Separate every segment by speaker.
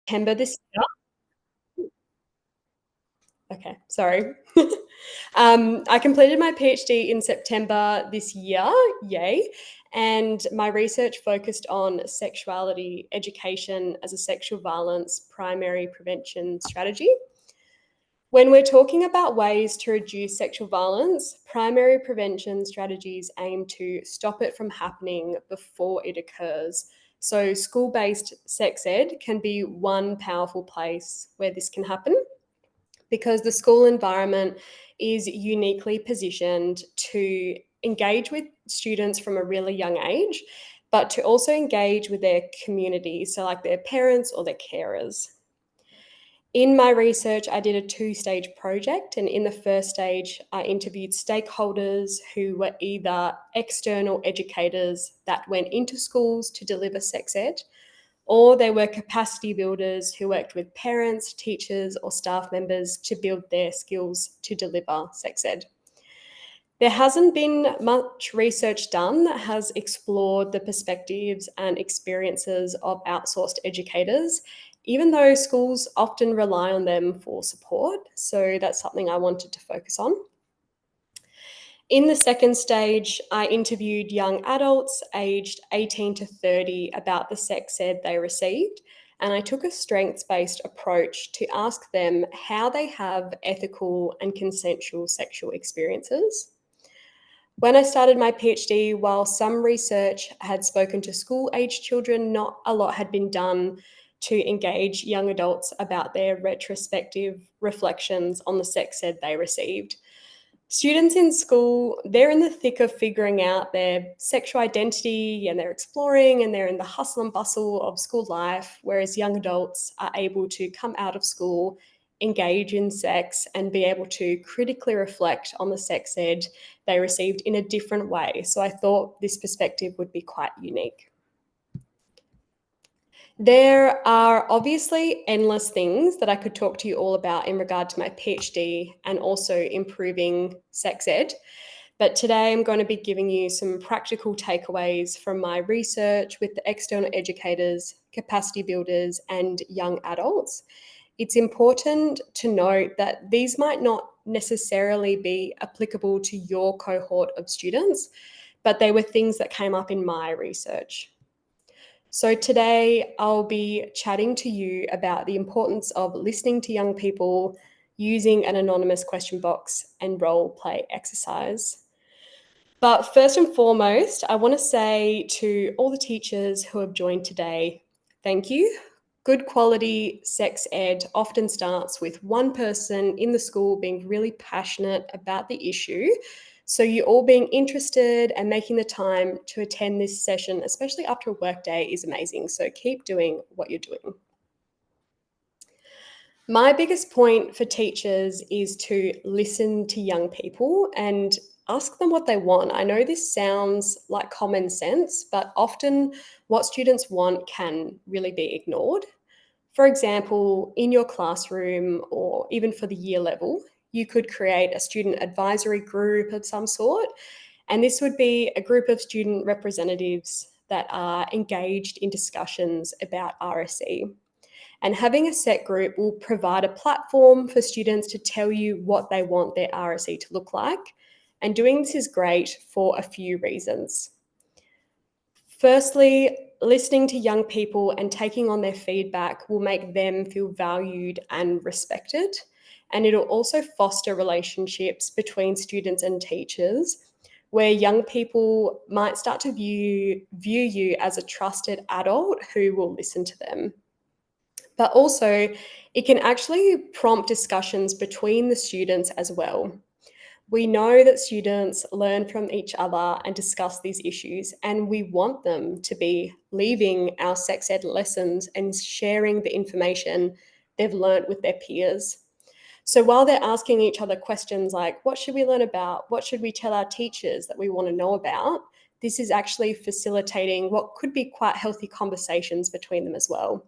Speaker 1: September this year. Okay, sorry. I completed my PhD in September this year, yay, and my research focused on sexuality education as a sexual violence primary prevention strategy. When we're talking about ways to reduce sexual violence, primary prevention strategies aim to stop it from happening before it occurs. So, school based sex ed can be one powerful place where this can happen because the school environment is uniquely positioned to engage with students from a really young age, but to also engage with their community, so like their parents or their carers. In my research, I did a two-stage project, and in the first stage, I interviewed stakeholders who were either external educators that went into schools to deliver sex ed, or they were capacity builders who worked with parents, teachers, or staff members to build their skills to deliver sex ed. There hasn't been much research done that has explored the perspectives and experiences of outsourced educators, even though schools often rely on them for support. So that's something I wanted to focus on. In the second stage, I interviewed young adults aged 18 to 30 about the sex ed they received, and I took a strengths-based approach to ask them how they have ethical and consensual sexual experiences. When I started my PhD, while some research had spoken to school-aged children, not a lot had been done to engage young adults about their retrospective reflections on the sex ed they received. Students in school, they're in the thick of figuring out their sexual identity and they're exploring and they're in the hustle and bustle of school life, whereas young adults are able to come out of school, engage in sex, and be able to critically reflect on the sex ed they received in a different way. So I thought this perspective would be quite unique. There are obviously endless things that I could talk to you all about in regard to my PhD and also improving sex ed. But today I'm going to be giving you some practical takeaways from my research with the external educators, capacity builders, and young adults. It's important to note that these might not necessarily be applicable to your cohort of students, but they were things that came up in my research. So today I'll be chatting to you about the importance of listening to young people, using an anonymous question box, and role play exercise. But first and foremost, I want to say to all the teachers who have joined today, thank you. Good quality sex ed often starts with one person in the school being really passionate about the issue. So you all being interested and making the time to attend this session, especially after a work day, is amazing. So keep doing what you're doing. My biggest point for teachers is to listen to young people and ask them what they want. I know this sounds like common sense, but often what students want can really be ignored. For example, in your classroom or even for the year level, you could create a student advisory group of some sort. And this would be a group of student representatives that are engaged in discussions about RSE. And having a set group will provide a platform for students to tell you what they want their RSE to look like. And doing this is great for a few reasons. Firstly, listening to young people and taking on their feedback will make them feel valued and respected. And it'll also foster relationships between students and teachers, where young people might start to view you as a trusted adult who will listen to them. But also, it can actually prompt discussions between the students as well. We know that students learn from each other and discuss these issues, and we want them to be leaving our sex ed lessons and sharing the information they've learned with their peers. So while they're asking each other questions like, what should we learn about? What should we tell our teachers that we want to know about? This is actually facilitating what could be quite healthy conversations between them as well.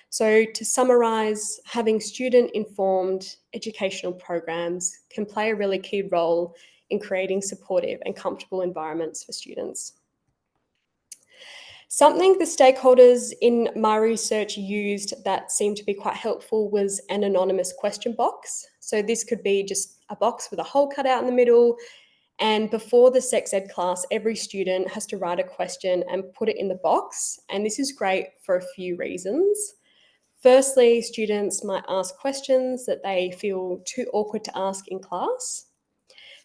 Speaker 1: So to summarise, having student-informed educational programs can play a really key role in creating supportive and comfortable environments for students. Something the stakeholders in my research used that seemed to be quite helpful was an anonymous question box. So this could be just a box with a hole cut out in the middle. And before the sex ed class, every student has to write a question and put it in the box. And this is great for a few reasons. Firstly, students might ask questions that they feel too awkward to ask in class.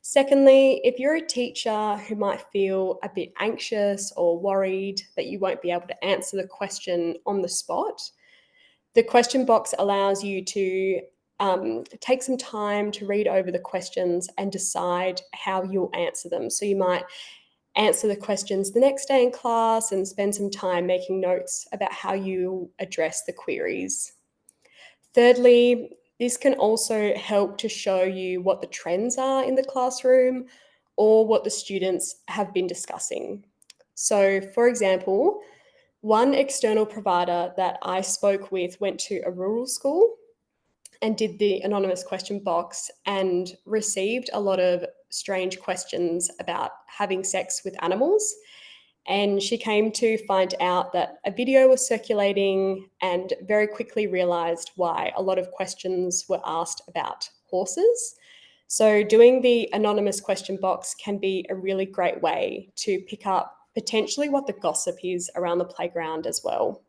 Speaker 1: Secondly, if you're a teacher who might feel a bit anxious or worried that you won't be able to answer the question on the spot, the question box allows you to take some time to read over the questions and decide how you'll answer them. So you might answer the questions the next day in class and spend some time making notes about how you address the queries. Thirdly, this can also help to show you what the trends are in the classroom or what the students have been discussing. So, for example, one external provider that I spoke with went to a rural school and did the anonymous question box and received a lot of strange questions about having sex with animals. And she came to find out that a video was circulating and very quickly realized why a lot of questions were asked about horses. So, doing the anonymous question box can be a really great way to pick up potentially what the gossip is around the playground as well.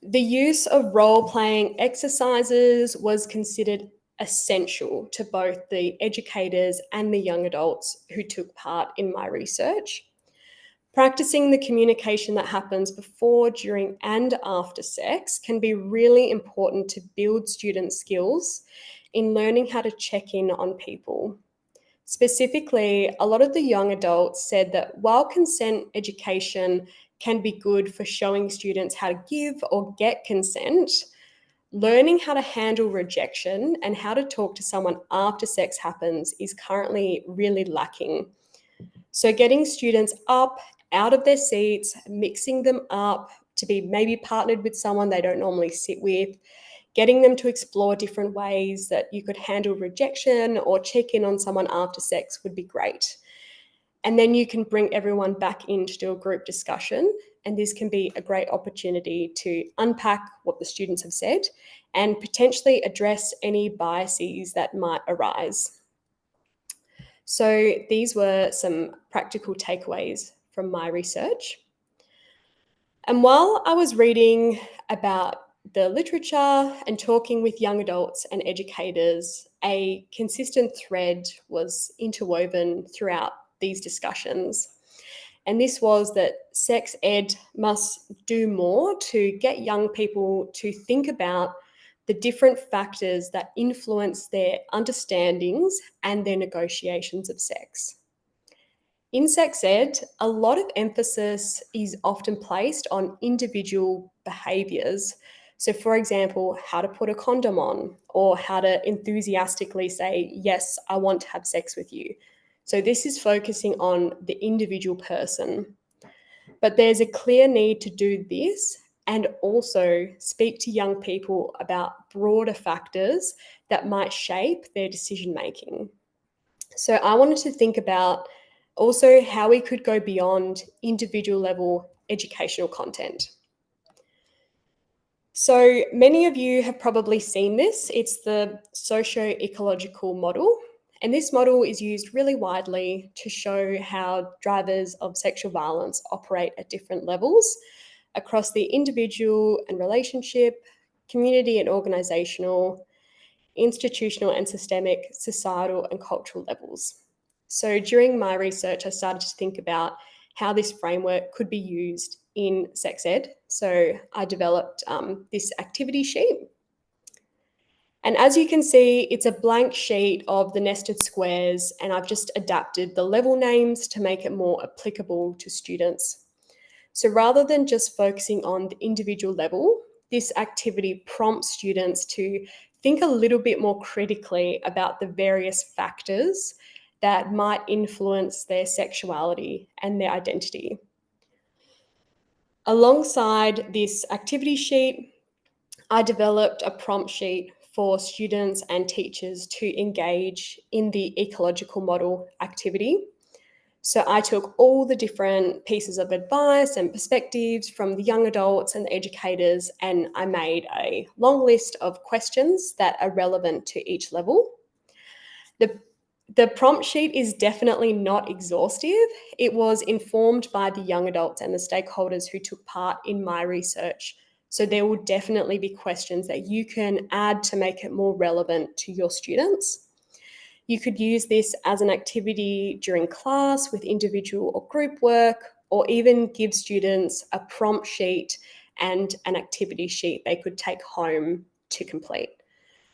Speaker 1: The use of role-playing exercises was considered essential to both the educators and the young adults who took part in my research. Practicing the communication that happens before, during, and after sex can be really important to build student skills in learning how to check in on people. Specifically, a lot of the young adults said that while consent education can be good for showing students how to give or get consent, learning how to handle rejection and how to talk to someone after sex happens is currently really lacking. So getting students up, out of their seats, mixing them up to be maybe partnered with someone they don't normally sit with, getting them to explore different ways that you could handle rejection or check in on someone after sex would be great. And then you can bring everyone back in to do a group discussion. And this can be a great opportunity to unpack what the students have said and potentially address any biases that might arise. So these were some practical takeaways from my research. And while I was reading about the literature and talking with young adults and educators, a consistent thread was interwoven throughout these discussions. And this was that sex ed must do more to get young people to think about the different factors that influence their understandings and their negotiations of sex. In sex ed, a lot of emphasis is often placed on individual behaviours. So, for example, how to put a condom on or how to enthusiastically say, yes, I want to have sex with you. So, this is focusing on the individual person. But there's a clear need to do this and also speak to young people about broader factors that might shape their decision making. So I wanted to think about also how we could go beyond individual level educational content. So many of you have probably seen this. It's the socio-ecological model. And this model is used really widely to show how drivers of sexual violence operate at different levels across the individual and relationship, community and organizational, institutional and systemic, societal and cultural levels. So during my research, I started to think about how this framework could be used in sex ed. So I developed this activity sheet. And as you can see, it's a blank sheet of the nested squares, and I've just adapted the level names to make it more applicable to students. So rather than just focusing on the individual level, this activity prompts students to think a little bit more critically about the various factors that might influence their sexuality and their identity. Alongside this activity sheet, I developed a prompt sheet for students and teachers to engage in the ecological model activity. So I took all the different pieces of advice and perspectives from the young adults and the educators, and I made a long list of questions that are relevant to each level. The prompt sheet is definitely not exhaustive. It was informed by the young adults and the stakeholders who took part in my research. So there will definitely be questions that you can add to make it more relevant to your students. You could use this as an activity during class with individual or group work, or even give students a prompt sheet and an activity sheet they could take home to complete.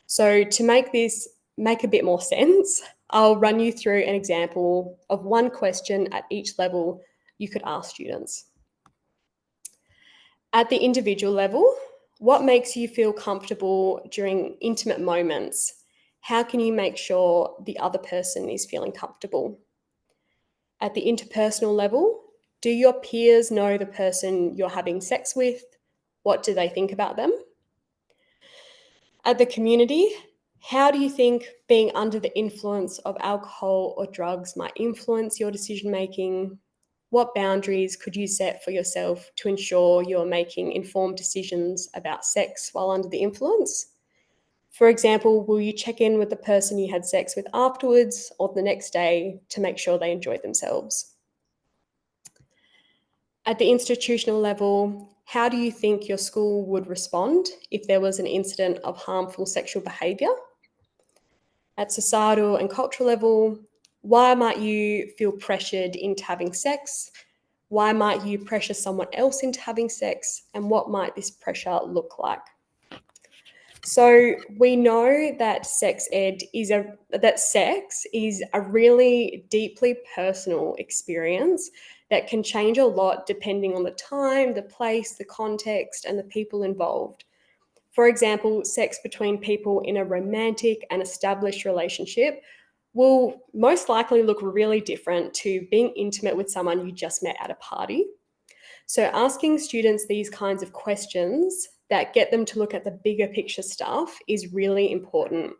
Speaker 1: So to make this make a bit more sense, I'll run you through an example of one question at each level you could ask students. At the individual level, what makes you feel comfortable during intimate moments? How can you make sure the other person is feeling comfortable? At the interpersonal level, do your peers know the person you're having sex with? What do they think about them? At the community, how do you think being under the influence of alcohol or drugs might influence your decision making? What boundaries could you set for yourself to ensure you're making informed decisions about sex while under the influence? For example, will you check in with the person you had sex with afterwards or the next day to make sure they enjoy themselves? At the institutional level, how do you think your school would respond if there was an incident of harmful sexual behaviour? At societal and cultural level, why might you feel pressured into having sex? Why might you pressure someone else into having sex? And what might this pressure look like? So we know that sex is a really deeply personal experience that can change a lot depending on the time, the place, the context, and the people involved. For example, sex between people in a romantic and established relationship will most likely look really different to being intimate with someone you just met at a party. So asking students these kinds of questions that get them to look at the bigger picture stuff is really important.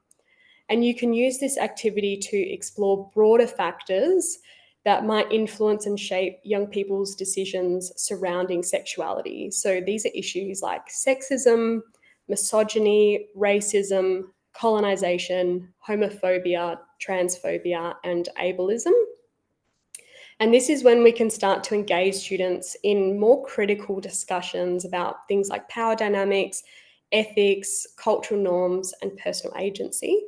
Speaker 1: And you can use this activity to explore broader factors that might influence and shape young people's decisions surrounding sexuality. So these are issues like sexism, misogyny, racism, colonization, homophobia, transphobia, and ableism. And this is when we can start to engage students in more critical discussions about things like power dynamics, ethics, cultural norms, and personal agency.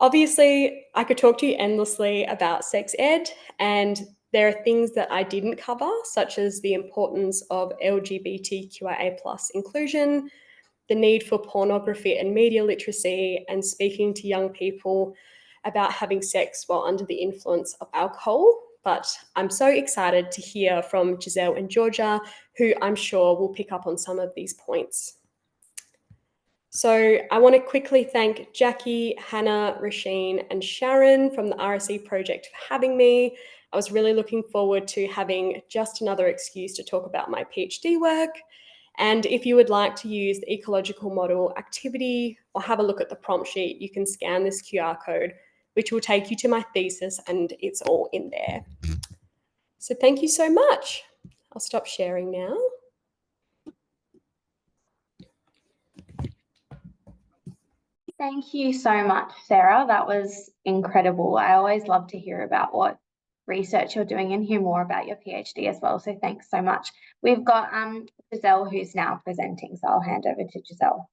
Speaker 1: Obviously, I could talk to you endlessly about sex ed, and there are things that I didn't cover, such as the importance of LGBTQIA+ inclusion, the need for pornography and media literacy, and speaking to young people about having sex while under the influence of alcohol. But I'm so excited to hear from Giselle and Georgia, who I'm sure will pick up on some of these points. So I want to quickly thank Jackie, Hannah, Rasheen, and Sharon from the RSE project for having me. I was really looking forward to having just another excuse to talk about my PhD work. And if you would like to use the ecological model activity or have a look at the prompt sheet, you can scan this QR code, which will take you to my thesis, and it's all in there. So thank you so much. I'll stop sharing now.
Speaker 2: Thank you so much, Sarah. That was incredible. I always love to hear about what research you're doing and hear more about your PhD as well. So thanks so much. We've got Giselle who's now presenting, so I'll hand over to Giselle.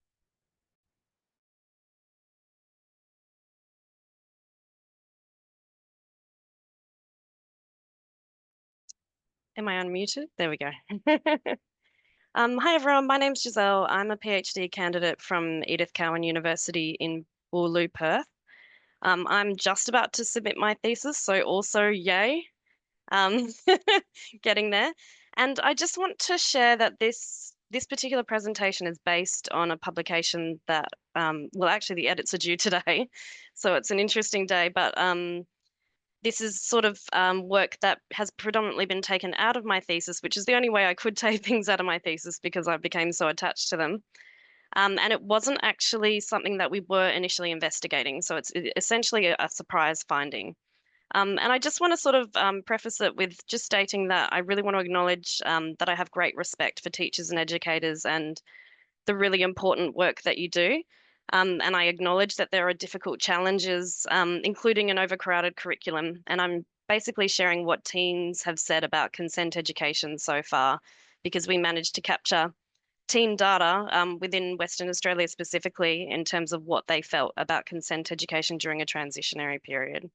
Speaker 3: Am I unmuted? There we go. Hi everyone, my name's Giselle. I'm a PhD candidate from Edith Cowan University in Wooroloo, Perth. I'm just about to submit my thesis, so also yay, getting there. And I just want to share that this particular presentation is based on a publication that, well, actually the edits are due today, so it's an interesting day, but this is sort of work that has predominantly been taken out of my thesis, which is the only way I could take things out of my thesis because I became so attached to them. And it wasn't actually something that we were initially investigating. So it's essentially a surprise finding. And I just want to sort of preface it with just stating that I really want to acknowledge that I have great respect for teachers and educators and the really important work that you do. And I acknowledge that there are difficult challenges, including an overcrowded curriculum. And I'm basically sharing what teens have said about consent education so far, because we managed to capture teen data within Western Australia specifically in terms of what they felt about consent education during a transitionary period.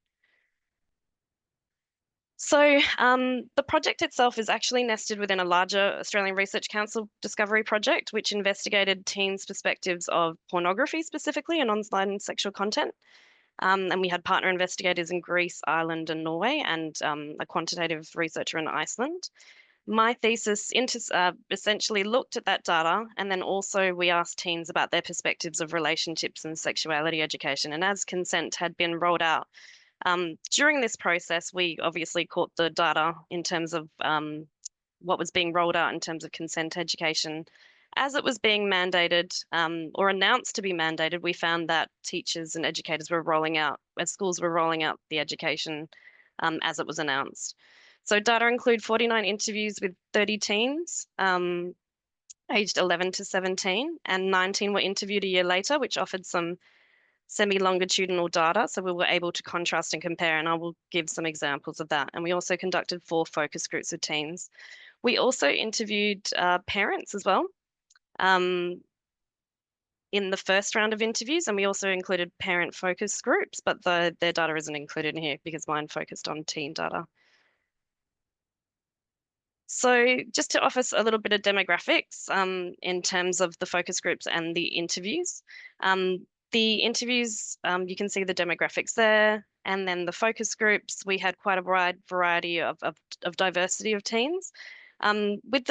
Speaker 3: So the project itself is actually nested within a larger Australian Research Council discovery project, which investigated teens' perspectives of pornography specifically and online sexual content. And we had partner investigators in Greece, Ireland, and Norway, and a quantitative researcher in Iceland. My thesis essentially looked at that data, and then also we asked teens about their perspectives of relationships and sexuality education. And as consent had been rolled out, during this process, we obviously caught the data in terms of what was being rolled out in terms of consent education. As it was being mandated or announced to be mandated, we found that teachers and educators were rolling out, as schools were rolling out the education as it was announced. So data include 49 interviews with 30 teens, aged 11 to 17, and 19 were interviewed a year later, which offered some semi-longitudinal data. So we were able to contrast and compare, and I will give some examples of that. And we also conducted 4 focus groups of teens. We also interviewed parents as well in the first round of interviews, and we also included parent focus groups, but their data isn't included in here because mine focused on teen data. So just to offer us a little bit of demographics in terms of the focus groups and the interviews. The interviews, you can see the demographics there, and then the focus groups, we had quite a wide variety of diversity of teens. With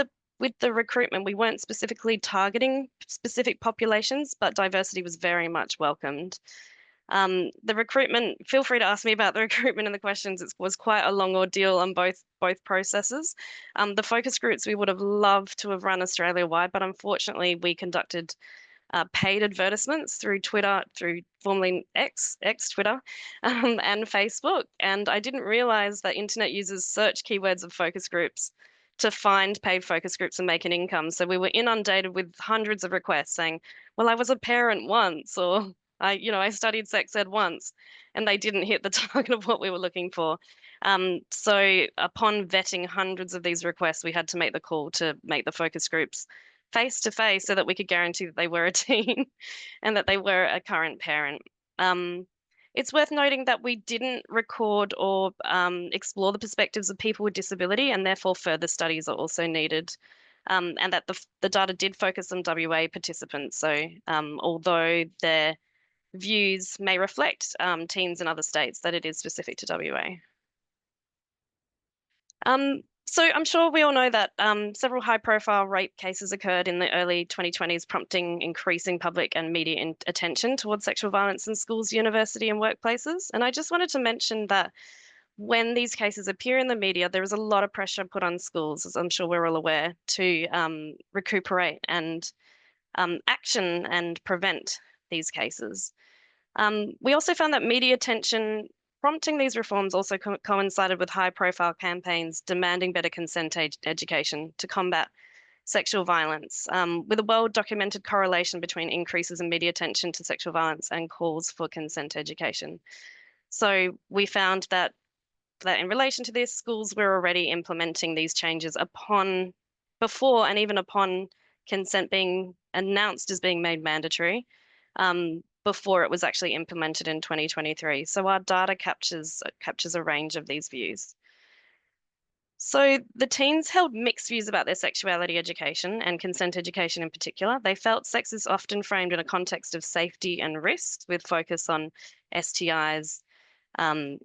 Speaker 3: the recruitment, we weren't specifically targeting specific populations, but diversity was very much welcomed. The recruitment, feel free to ask me about the recruitment and the questions. It was quite a long ordeal on both processes. The focus groups we would have loved to have run Australia-wide, but unfortunately we conducted paid advertisements through Twitter, through formerly ex-Twitter, and Facebook. And I didn't realize that internet users search keywords of focus groups to find paid focus groups and make an income. So we were inundated with hundreds of requests saying, well, I was a parent once, or I studied sex ed once, and they didn't hit the target of what we were looking for. So upon vetting hundreds of these requests, we had to make the call to make the focus groups face to face so that we could guarantee that they were a teen and that they were a current parent. It's worth noting that we didn't record or explore the perspectives of people with disability, and therefore further studies are also needed. And that the data did focus on WA participants. So although their views may reflect teens in other states, that it is specific to WA. So I'm sure we all know that several high-profile rape cases occurred in the early 2020s, prompting increasing public and media attention towards sexual violence in schools, university, and workplaces. And I just wanted to mention that when these cases appear in the media, there is a lot of pressure put on schools, as I'm sure we're all aware, to recuperate and action and prevent these cases. We also found that media attention prompting these reforms also coincided with high-profile campaigns demanding better consent education to combat sexual violence, with a well-documented correlation between increases in media attention to sexual violence and calls for consent education. So we found that in relation to this, schools were already implementing these changes before and even upon consent being announced as being made mandatory, before it was actually implemented in 2023. So our data captures a range of these views. So the teens held mixed views about their sexuality education and consent education in particular. They felt sex is often framed in a context of safety and risks, with focus on STIs,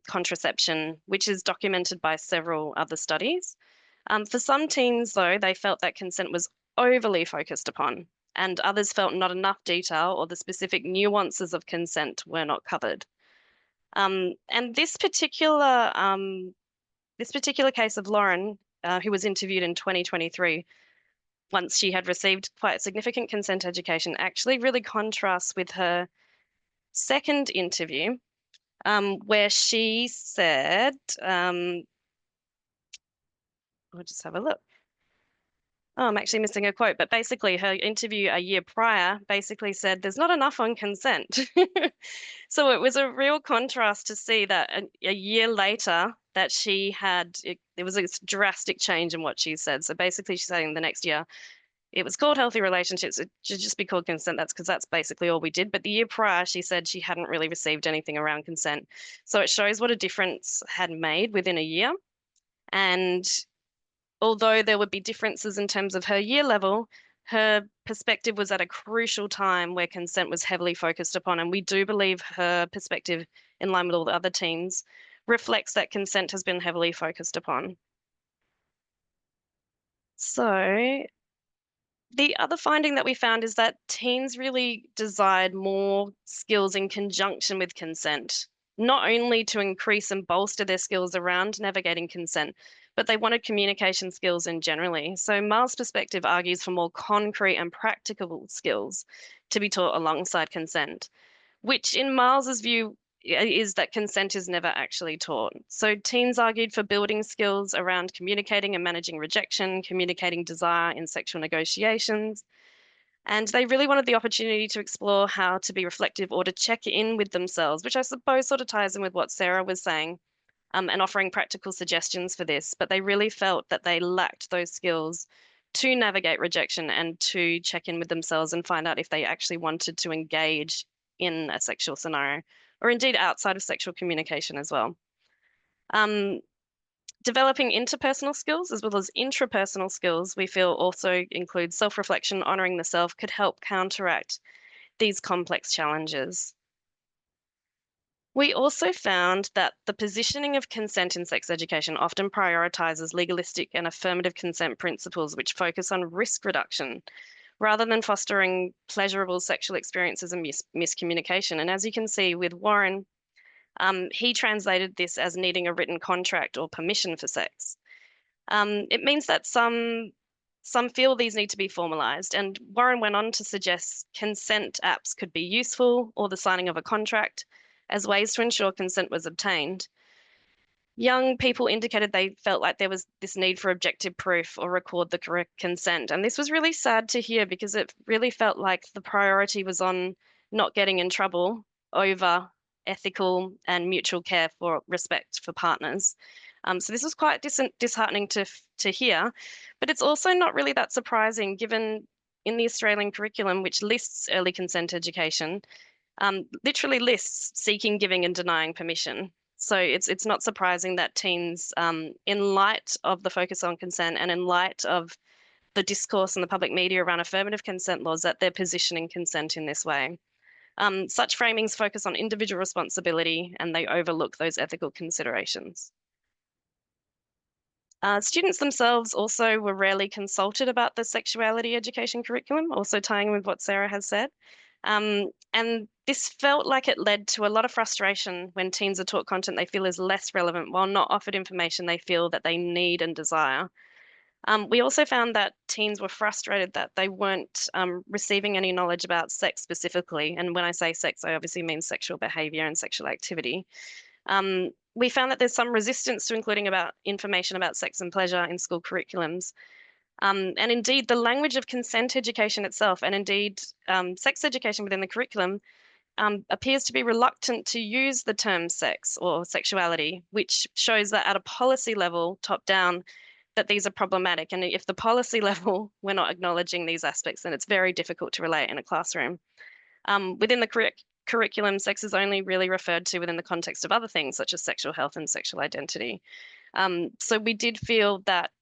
Speaker 3: contraception, which is documented by several other studies. For some teens, though, they felt that consent was overly focused upon, and others felt not enough detail or the specific nuances of consent were not covered. And this particular case of Lauren, who was interviewed in 2023, once she had received quite significant consent education, actually really contrasts with her second interview, where she said, I'll just have a look. Oh, I'm actually missing a quote, but basically her interview a year prior basically said there's not enough on consent. So it was a real contrast to see that a year later that she had, there was a drastic change in what she said. So basically she's saying the next year, it was called healthy relationships. It should just be called consent. That's because that's basically all we did. But the year prior, she said she hadn't really received anything around consent. So it shows what a difference had made within a year. And although there would be differences in terms of her year level, her perspective was at a crucial time where consent was heavily focused upon. And we do believe her perspective, in line with all the other teams, reflects that consent has been heavily focused upon. So the other finding that we found is that teens really desired more skills in conjunction with consent, not only to increase and bolster their skills around navigating consent, but they wanted communication skills in generally. So Miles' perspective argues for more concrete and practical skills to be taught alongside consent, which in Miles's view is that consent is never actually taught. So teens argued for building skills around communicating and managing rejection, communicating desire in sexual negotiations, and they really wanted the opportunity to explore how to be reflective or to check in with themselves, which I suppose sort of ties in with what Sarah was saying, and offering practical suggestions for this. But they really felt that they lacked those skills to navigate rejection and to check in with themselves and find out if they actually wanted to engage in a sexual scenario, or indeed outside of sexual communication as well. Developing interpersonal skills as well as intrapersonal skills, we feel also includes self-reflection, honoring the self, could help counteract these complex challenges. We also found that the positioning of consent in sex education often prioritizes legalistic and affirmative consent principles, which focus on risk reduction rather than fostering pleasurable sexual experiences and miscommunication. And as you can see with Warren, he translated this as needing a written contract or permission for sex. It means that some feel these need to be formalized, and Warren went on to suggest consent apps could be useful, or the signing of a contract, as ways to ensure consent was obtained. Young people indicated they felt like there was this need for objective proof or record the correct consent. And this was really sad to hear because it really felt like the priority was on not getting in trouble over ethical and mutual care for respect for partners. So this was quite disheartening to hear, but it's also not really that surprising given in the Australian curriculum, which lists early consent education, literally lists seeking, giving, and denying permission. So it's not surprising that teens, in light of the focus on consent and in light of the discourse in the public media around affirmative consent laws, that they're positioning consent in this way. Such framings focus on individual responsibility and they overlook those ethical considerations. Students themselves also were rarely consulted about the sexuality education curriculum, also tying in with what Sarah has said. And this felt like it led to a lot of frustration when teens are taught content they feel is less relevant while not offered information they feel that they need and desire. We also found that teens were frustrated that they weren't receiving any knowledge about sex specifically. And when I say sex, I obviously mean sexual behavior and sexual activity. We found that there's some resistance to including information about sex and pleasure in school curriculums. And indeed, the language of consent education itself, and indeed sex education within the curriculum, appears to be reluctant to use the term sex or sexuality, which shows that at a policy level, top down, that these are problematic. And if the policy level, we're not acknowledging these aspects, then it's very difficult to relate in a classroom. Within the curriculum, sex is only really referred to within the context of other things, such as sexual health and sexual identity. So we did feel that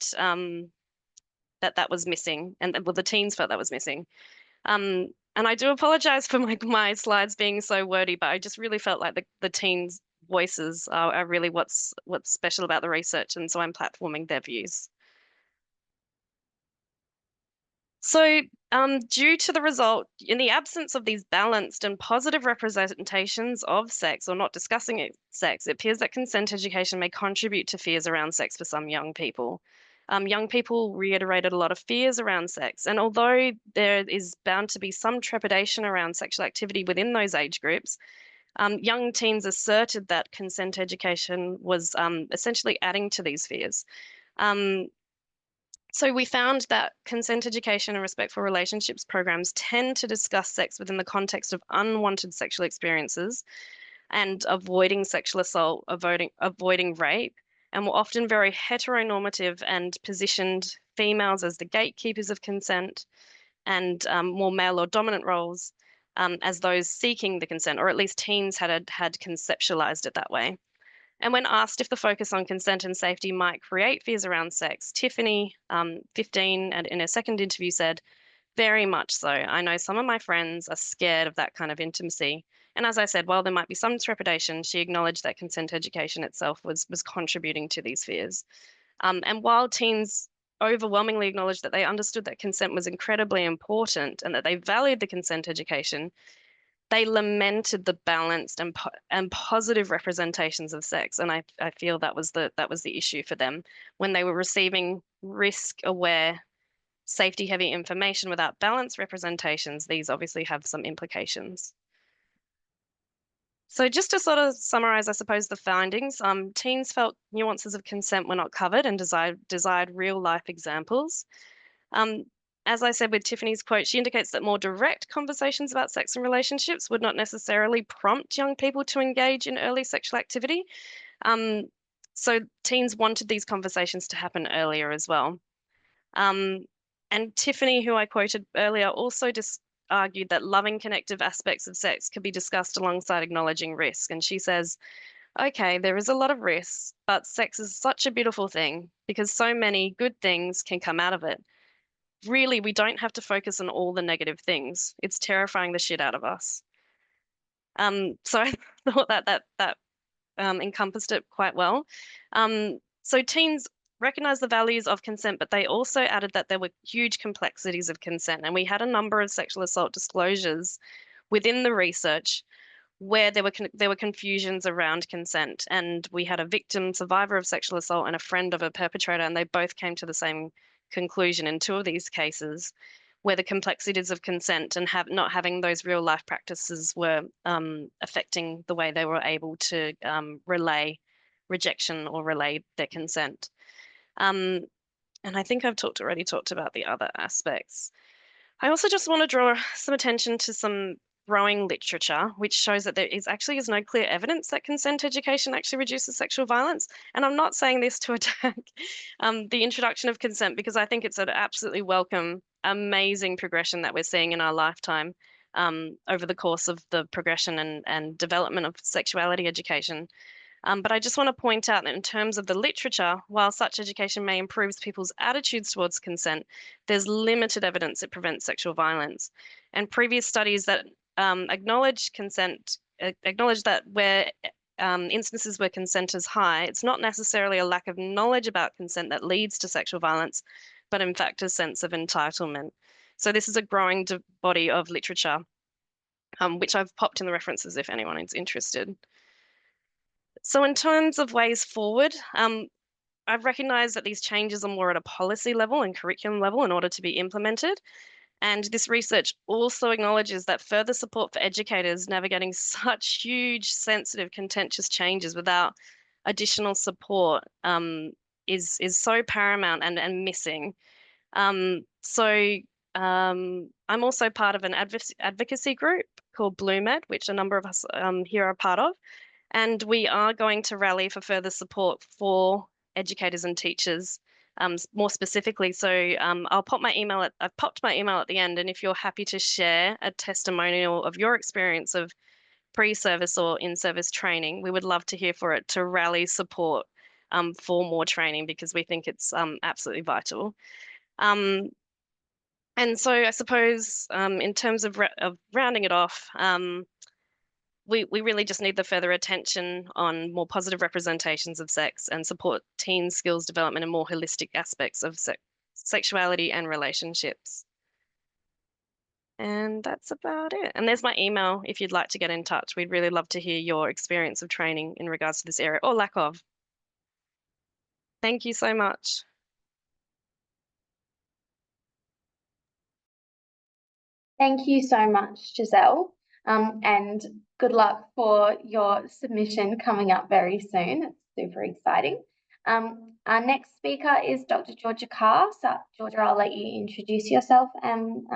Speaker 3: that was missing, and well, the teens felt that was missing. And I do apologize for my slides being so wordy, but I just really felt like the teens' voices are really what's special about the research, and so I'm platforming their views. So due to the result, in the absence of these balanced and positive representations of sex or not discussing sex, it appears that consent education may contribute to fears around sex for some young people. Young people reiterated a lot of fears around sex. And although there is bound to be some trepidation around sexual activity within those age groups, young teens asserted that consent education was essentially adding to these fears. So we found that consent education and respectful relationships programs tend to discuss sex within the context of unwanted sexual experiences and avoiding sexual assault, avoiding rape, and were often very heteronormative and positioned females as the gatekeepers of consent and more male or dominant roles as those seeking the consent, or at least teens had conceptualized it that way. And when asked if the focus on consent and safety might create fears around sex, Tiffany, 15, and in her second interview said, very much so. I know some of my friends are scared of that kind of intimacy. And as I said, while there might be some trepidation, she acknowledged that consent education itself was contributing to these fears. And while teens overwhelmingly acknowledged that they understood that consent was incredibly important and that they valued the consent education, they lamented the balanced and positive representations of sex, and I feel that was the issue for them when they were receiving risk-aware, safety-heavy information without balanced representations. These obviously have some implications. So just to sort of summarize, I suppose, the findings, teens felt nuances of consent were not covered and desired real-life examples. As I said with Tiffany's quote, she indicates that more direct conversations about sex and relationships would not necessarily prompt young people to engage in early sexual activity. So teens wanted these conversations to happen earlier as well. And Tiffany, who I quoted earlier, also argued that loving connective aspects of sex could be discussed alongside acknowledging risk. And she says, okay, there is a lot of risk, but sex is such a beautiful thing because so many good things can come out of it. Really, we don't have to focus on all the negative things. It's terrifying the shit out of us. So I thought that encompassed it quite well. So teens recognize the values of consent, but they also added that there were huge complexities of consent. And we had a number of sexual assault disclosures within the research where there were confusions around consent. And we had a victim, survivor of sexual assault, and a friend of a perpetrator, and they both came to the same conclusion in two of these cases, where the complexities of consent and not having those real life practices were affecting the way they were able to relay rejection or relay their consent. And I think I've already talked about the other aspects. I also just want to draw some attention to some growing literature, which shows that there is no clear evidence that consent education actually reduces sexual violence. And I'm not saying this to attack the introduction of consent, because I think it's an absolutely welcome, amazing progression that we're seeing in our lifetime over the course of the progression and development of sexuality education. But I just want to point out that in terms of the literature, while such education may improve people's attitudes towards consent, there's limited evidence it prevents sexual violence. And previous studies that acknowledge that where instances where consent is high, it's not necessarily a lack of knowledge about consent that leads to sexual violence, but in fact a sense of entitlement. So this is a growing body of literature, which I've popped in the references if anyone is interested. So in terms of ways forward, I've recognized that these changes are more at a policy level and curriculum level in order to be implemented. And this research also acknowledges that further support for educators navigating such huge, sensitive, contentious changes without additional support is so paramount and missing. I'm also part of an advocacy group called BlueMed, which a number of us here are part of. And we are going to rally for further support for educators and teachers, more specifically. So I've popped my email at the end. And if you're happy to share a testimonial of your experience of pre-service or in-service training, we would love to hear for it to rally support for more training, because we think it's absolutely vital. And so I suppose in terms of rounding it off, we really just need the further attention on more positive representations of sex and support teen skills development and more holistic aspects of sexuality and relationships. And that's about it. And there's my email if you'd like to get in touch. We'd really love to hear your experience of training in regards to this area, or lack of. Thank you so much.
Speaker 2: Thank you so much, Giselle. And good luck for your submission coming up very soon. It's super exciting. Our next speaker is Dr. Georgia Carr. So Georgia, I'll let you introduce yourself and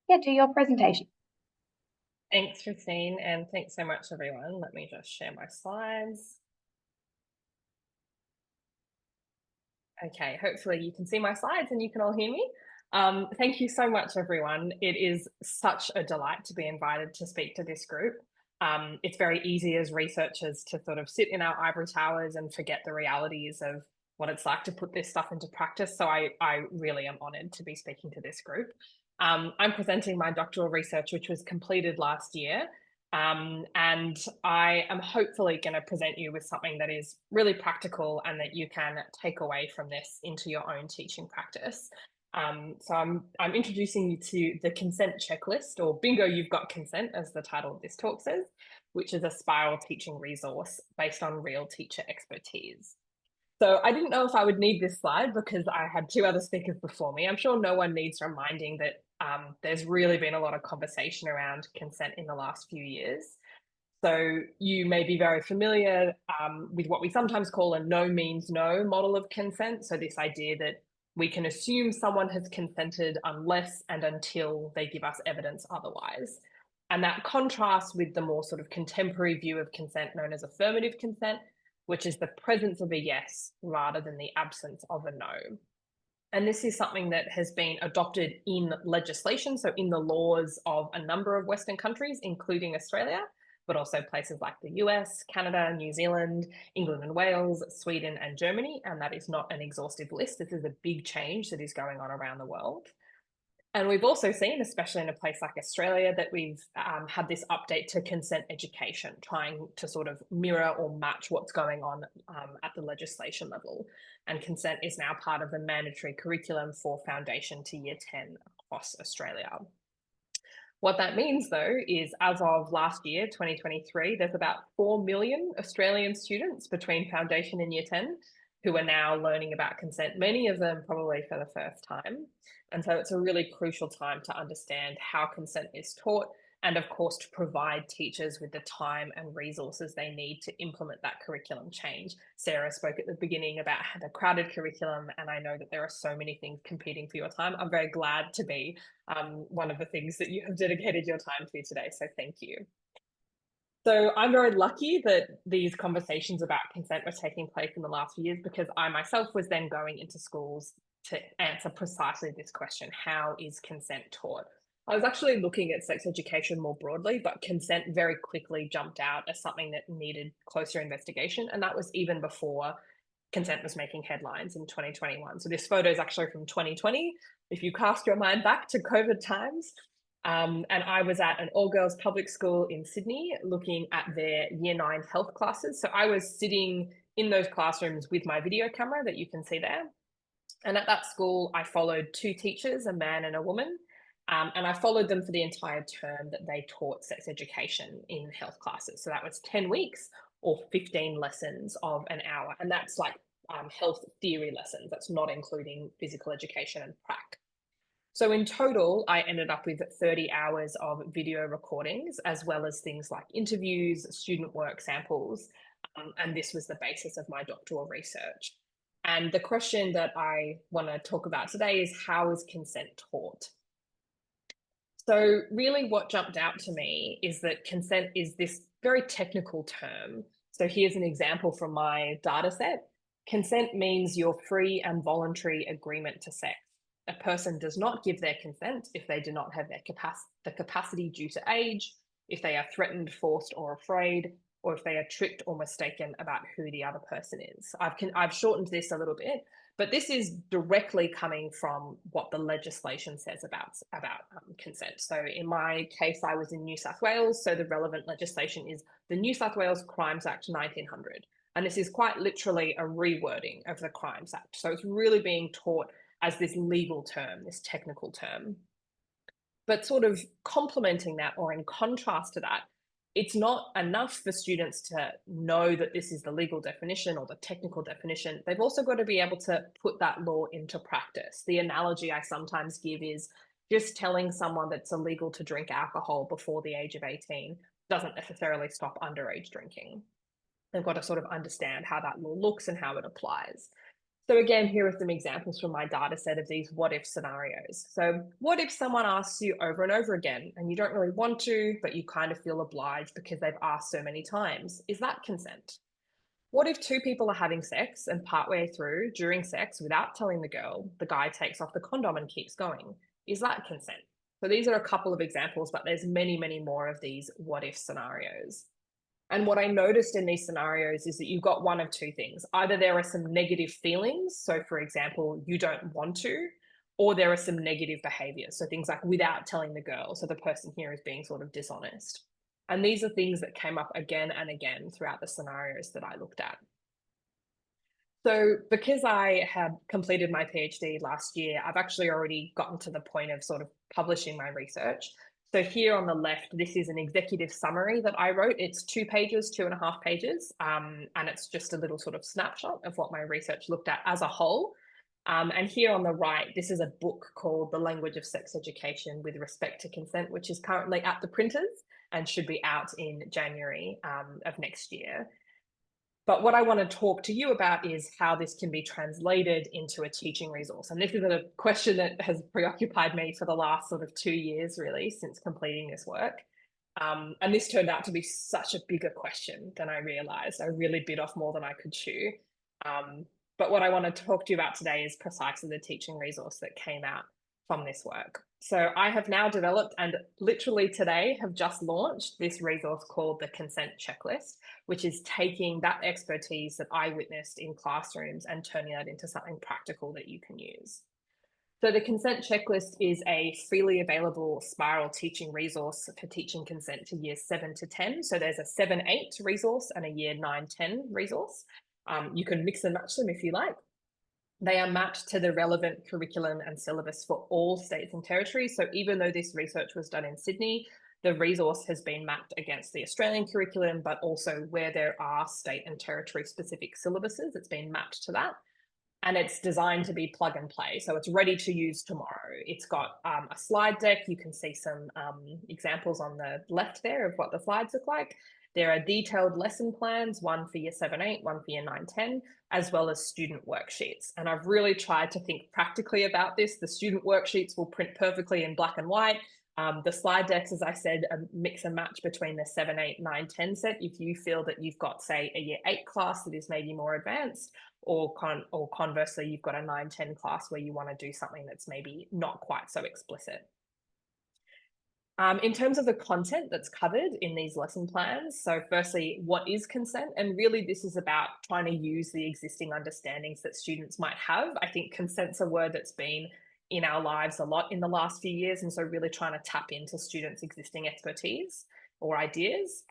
Speaker 2: do your presentation.
Speaker 4: Thanks, Christine, and thanks so much, everyone. Let me just share my slides. Okay, hopefully you can see my slides and you can all hear me. Thank you so much, everyone. It is such a delight to be invited to speak to this group. It's very easy as researchers to sort of sit in our ivory towers and forget the realities of what it's like to put this stuff into practice. So I really am honoured to be speaking to this group. I'm presenting my doctoral research, which was completed last year. And I am hopefully going to present you with something that is really practical and that you can take away from this into your own teaching practice. So I'm introducing you to the consent checklist, or Bingo, You've Got Consent, as the title of this talk says, which is a spiral teaching resource based on real teacher expertise. So I didn't know if I would need this slide because I had two other speakers before me. I'm sure no one needs reminding that there's really been a lot of conversation around consent in the last few years. So you may be very familiar with what we sometimes call a no means no model of consent. So this idea that we can assume someone has consented unless and until they give us evidence otherwise. And that contrasts with the more sort of contemporary view of consent known as affirmative consent, which is the presence of a yes rather than the absence of a no. And this is something that has been adopted in legislation, so in the laws of a number of Western countries, including Australia, but also places like the US, Canada, New Zealand, England and Wales, Sweden and Germany. And that is not an exhaustive list. This is a big change that is going on around the world. And we've also seen, especially in a place like Australia, that we've had this update to consent education, trying to sort of mirror or match what's going on at the legislation level. And consent is now part of the mandatory curriculum for foundation to year 10 across Australia. What that means, though, is as of last year, 2023, there's about 4 million Australian students between foundation and year 10 who are now learning about consent, many of them probably for the first time. And so it's a really crucial time to understand how consent is taught and, of course, to provide teachers with the time and resources they need to implement that curriculum change. Sarah spoke at the beginning about the crowded curriculum, and I know that there are so many things competing for your time. I'm very glad to be one of the things that you have dedicated your time to today, so thank you. So I'm very lucky that these conversations about consent were taking place in the last few years, because I myself was then going into schools to answer precisely this question: how is consent taught? I was actually looking at sex education more broadly, but consent very quickly jumped out as something that needed closer investigation. And that was even before consent was making headlines in 2021. So this photo is actually from 2020. If you cast your mind back to COVID times, and I was at an all-girls public school in Sydney looking at their year 9 health classes. So I was sitting in those classrooms with my video camera that you can see there. And at that school, I followed 2 teachers, a man and a woman. And I followed them for the entire term that they taught sex education in health classes. So that was 10 weeks or 15 lessons of an hour. And that's like health theory lessons. That's not including physical education and prac. So in total, I ended up with 30 hours of video recordings, as well as things like interviews, student work samples. And this was the basis of my doctoral research. And the question that I want to talk about today is, how is consent taught? So really what jumped out to me is that consent is this very technical term. So here's an example from my data set. Consent means your free and voluntary agreement to sex. A person does not give their consent if they do not have the capacity due to age, if they are threatened, forced, or afraid, or if they are tricked or mistaken about who the other person is. I've shortened this a little bit, but this is directly coming from what the legislation says about consent. So in my case, I was in New South Wales, so the relevant legislation is the New South Wales Crimes Act 1900. And this is quite literally a rewording of the Crimes Act. So it's really being taught as this legal term, this technical term. But sort of complementing that, or in contrast to that, it's not enough for students to know that this is the legal definition or the technical definition. They've also got to be able to put that law into practice. The analogy I sometimes give is just telling someone that it's illegal to drink alcohol before the age of 18 doesn't necessarily stop underage drinking. They've got to sort of understand how that law looks and how it applies. So again, here are some examples from my data set of these what if scenarios. So what if someone asks you over and over again and you don't really want to, but you kind of feel obliged because they've asked so many times? Is that consent? What if two people are having sex and partway through, during sex, without telling the girl, the guy takes off the condom and keeps going? Is that consent? So these are a couple of examples, but there's many, many more of these what if scenarios. And what I noticed in these scenarios is that you've got one of two things. Either there are some negative feelings, so for example, you don't want to, or there are some negative behaviors. So things like without telling the girl. So the person here is being sort of dishonest. And these are things that came up again and again throughout the scenarios that I looked at. So because I had completed my PhD last year, I've actually already gotten to the point of sort of publishing my research. So here on the left, this is an executive summary that I wrote. It's 2 pages, 2.5 pages, and it's just a little sort of snapshot of what my research looked at as a whole. And here on the right, this is a book called The Language of Sex Education with Respect to Consent, which is currently at the printers and should be out in January of next year. But what I want to talk to you about is how this can be translated into a teaching resource. And this is a question that has preoccupied me for the last sort of 2 years, really, since completing this work. And this turned out to be such a bigger question than I realized. I really bit off more than I could chew. But what I want to talk to you about today is precisely the teaching resource that came out from this work. So I have now developed and literally today have just launched this resource called the Consent Checklist, which is taking that expertise that I witnessed in classrooms and turning that into something practical that you can use. So the Consent Checklist is a freely available spiral teaching resource for teaching consent to years 7 to 10. So there's a 7-8 resource and a year 9-10 resource. You can mix and match them if you like. They are mapped to the relevant curriculum and syllabus for all states and territories. So even though this research was done in Sydney, the resource has been mapped against the Australian curriculum, but also where there are state and territory specific syllabuses, it's been mapped to that. And it's designed to be plug and play. So it's ready to use tomorrow. It's got a slide deck. You can see some examples on the left there of what the slides look like. There are detailed lesson plans, one for year 7-8, one for year 9-10, as well as student worksheets. And I've really tried to think practically about this. The student worksheets will print perfectly in black and white. The slide decks, as I said, a mix and match between the 7-8, 9-10 set. If you feel that you've got, say, a year 8 class that is maybe more advanced, or conversely, you've got a 9-10 class where you want to do something that's maybe not quite so explicit. In terms of the content that's covered in these lesson plans, so firstly, what is consent? And really this is about trying to use the existing understandings that students might have. I think consent's a word that's been in our lives a lot in the last few years, and so really trying to tap into students' existing expertise or ideas.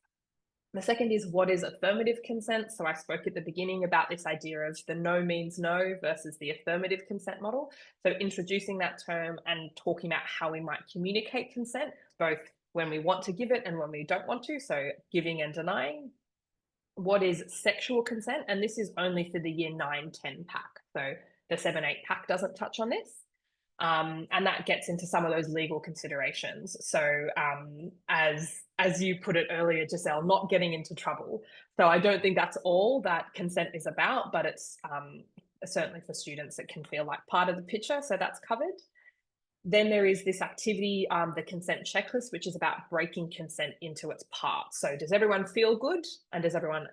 Speaker 4: The second is what is affirmative consent? So I spoke at the beginning about this idea of the no means no versus the affirmative consent model. So introducing that term and talking about how we might communicate consent, both when we want to give it and when we don't want to, so giving and denying. What is sexual consent? And this is only for the year 9-10 pack. So the 7-8 pack doesn't touch on this. And that gets into some of those legal considerations. So as you put it earlier, Giselle, not getting into trouble. So I don't think that's all that consent is about, but it's certainly for students it can feel like part of the picture. So that's covered. Then there is this activity, the consent checklist, which is about breaking consent into its parts. So does everyone feel good? And is everyone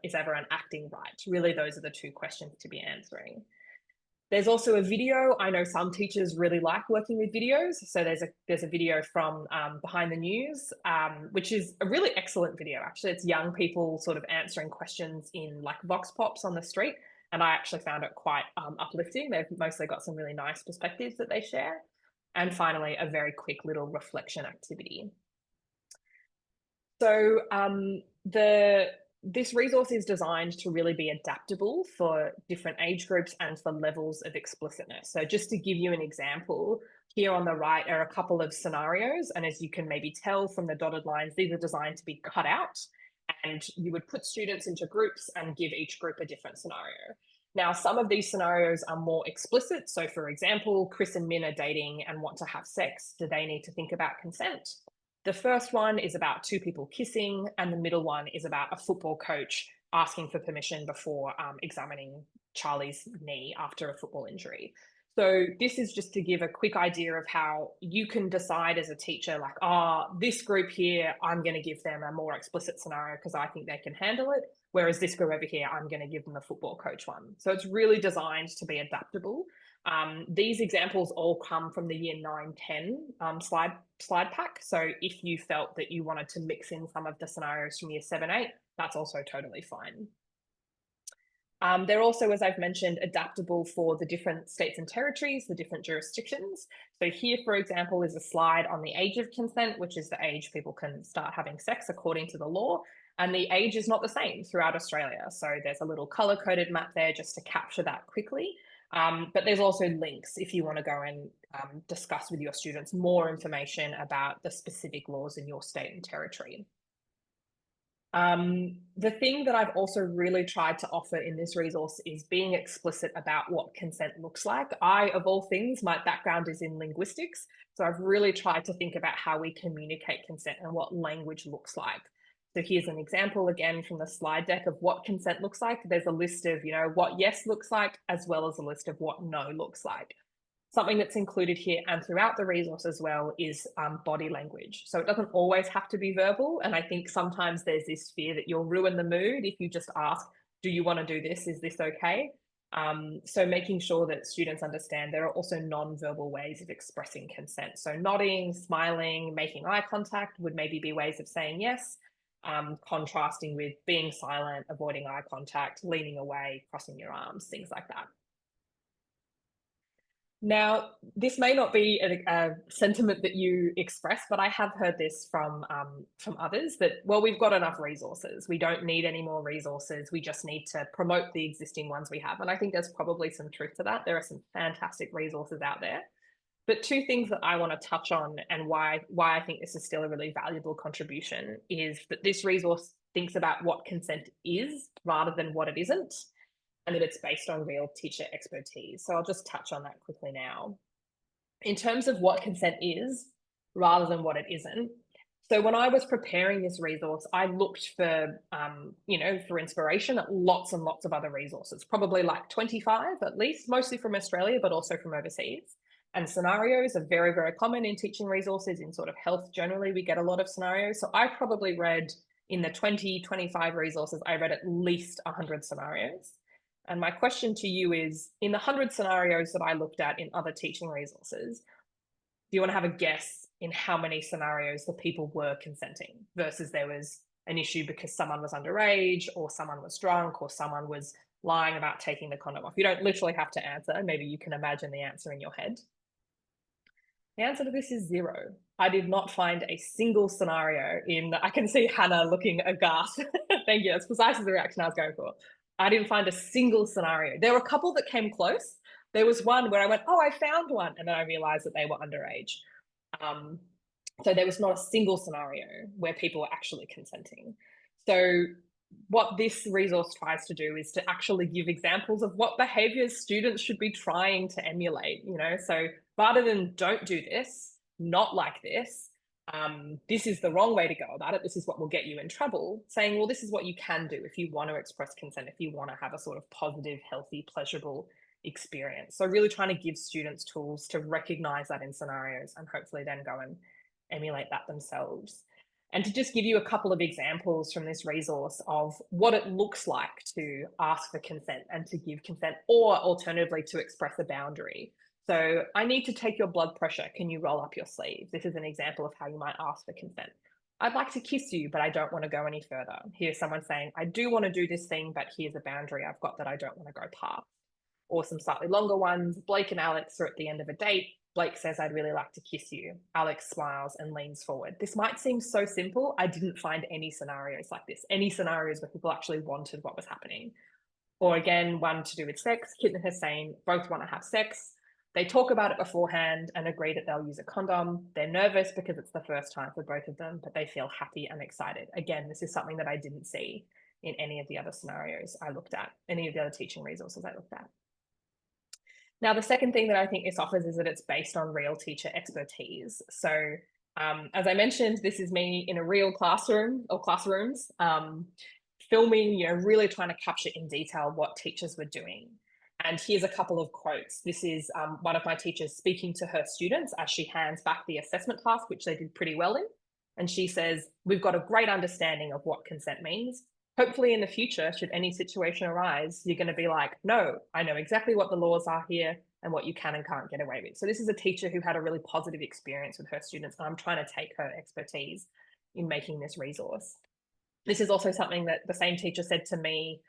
Speaker 4: acting right? Really, those are the two questions to be answering. There's also a video. I know some teachers really like working with videos. So there's a video from Behind the News, which is a really excellent video. Actually, it's young people sort of answering questions in like vox pops on the street. And I actually found it quite uplifting. They've mostly got some really nice perspectives that they share. And finally, a very quick little reflection activity. So this resource is designed to really be adaptable for different age groups and for levels of explicitness. So just to give you an example, here on the right are a couple of scenarios. And as you can maybe tell from the dotted lines, these are designed to be cut out. And you would put students into groups and give each group a different scenario. Now, some of these scenarios are more explicit. So for example, Chris and Min are dating and want to have sex. Do they need to think about consent? The first one is about two people kissing, and the middle one is about a football coach asking for permission before examining Charlie's knee after a football injury. So this is just to give a quick idea of how you can decide as a teacher, like, this group here, I'm going to give them a more explicit scenario because I think they can handle it. Whereas this group over here, I'm going to give them a football coach one. So it's really designed to be adaptable. These examples all come from the year 9-10 slide pack. So if you felt that you wanted to mix in some of the scenarios from year 7-8, that's also totally fine. They're also, as I've mentioned, adaptable for the different states and territories, the different jurisdictions. So here, for example, is a slide on the age of consent, which is the age people can start having sex according to the law. And the age is not the same throughout Australia. So there's a little color-coded map there just to capture that quickly. But there's also links if you want to go and discuss with your students more information about the specific laws in your state and territory. The thing that I've also really tried to offer in this resource is being explicit about what consent looks like. Of all things, my background is in linguistics. So I've really tried to think about how we communicate consent and what language looks like. So here's an example again from the slide deck of what consent looks like. There's a list of, what yes looks like, as well as a list of what no looks like. Something that's included here and throughout the resource as well is body language. So it doesn't always have to be verbal. And I think sometimes there's this fear that you'll ruin the mood if you just ask, do you want to do this? Is this okay? So making sure that students understand there are also non-verbal ways of expressing consent. So nodding, smiling, making eye contact would maybe be ways of saying yes, contrasting with being silent, avoiding eye contact, leaning away, crossing your arms, things like that. Now, this may not be a sentiment that you express, but I have heard this from others that, well, we've got enough resources. We don't need any more resources. We just need to promote the existing ones we have. And I think there's probably some truth to that. There are some fantastic resources out there. But two things that I want to touch on and why I think this is still a really valuable contribution is that this resource thinks about what consent is rather than what it isn't, and that it's based on real teacher expertise. So I'll just touch on that quickly now. In terms of what consent is, rather than what it isn't. So when I was preparing this resource, I looked for, for inspiration at lots and lots of other resources, probably like 25 at least, mostly from Australia, but also from overseas. And scenarios are very, very common in teaching resources. In sort of health generally, we get a lot of scenarios. So I probably read in the 25 resources, I read at least 100 scenarios. And my question to you is, in the 100 scenarios that I looked at in other teaching resources, do you want to have a guess in how many scenarios the people were consenting versus there was an issue because someone was underage or someone was drunk or someone was lying about taking the condom off? You don't literally have to answer. Maybe you can imagine the answer in your head. The answer to this is 0. I did not find a single scenario I can see Hannah looking aghast. Thank you. That's precisely the reaction I was going for. I didn't find a single scenario. There were a couple that came close. There was one where I went, I found one. And then I realized that they were underage. So there was not a single scenario where people were actually consenting. So what this resource tries to do is to actually give examples of what behaviors students should be trying to emulate, So rather than don't do this, not like this, this is the wrong way to go about it, this is what will get you in trouble, saying, well, this is what you can do if you want to express consent, if you want to have a sort of positive, healthy, pleasurable experience. So really trying to give students tools to recognize that in scenarios and hopefully then go and emulate that themselves. And to just give you a couple of examples from this resource of what it looks like to ask for consent and to give consent, or alternatively to express a boundary. So I need to take your blood pressure. Can you roll up your sleeve? This is an example of how you might ask for consent. I'd like to kiss you, but I don't want to go any further. Here's someone saying, I do want to do this thing, but here's a boundary I've got that I don't want to go past. Or some slightly longer ones. Blake and Alex are at the end of a date. Blake says, I'd really like to kiss you. Alex smiles and leans forward. This might seem so simple. I didn't find any scenarios like this, any scenarios where people actually wanted what was happening. Or again, one to do with sex. Kit and Hussein both want to have sex. They talk about it beforehand and agree that they'll use a condom. They're nervous because it's the first time for both of them, but they feel happy and excited. Again, this is something that I didn't see in any of the other scenarios I looked at, any of the other teaching resources I looked at. Now, the second thing that I think this offers is that it's based on real teacher expertise. So as I mentioned, this is me in a real classroom or classrooms, filming, really trying to capture in detail what teachers were doing. And here's a couple of quotes. This is one of my teachers speaking to her students as she hands back the assessment task, which they did pretty well in. And she says, "We've got a great understanding of what consent means. Hopefully in the future, should any situation arise, you're going to be like, no, I know exactly what the laws are here and what you can and can't get away with." So this is a teacher who had a really positive experience with her students, and I'm trying to take her expertise in making this resource. This is also something that the same teacher said to me,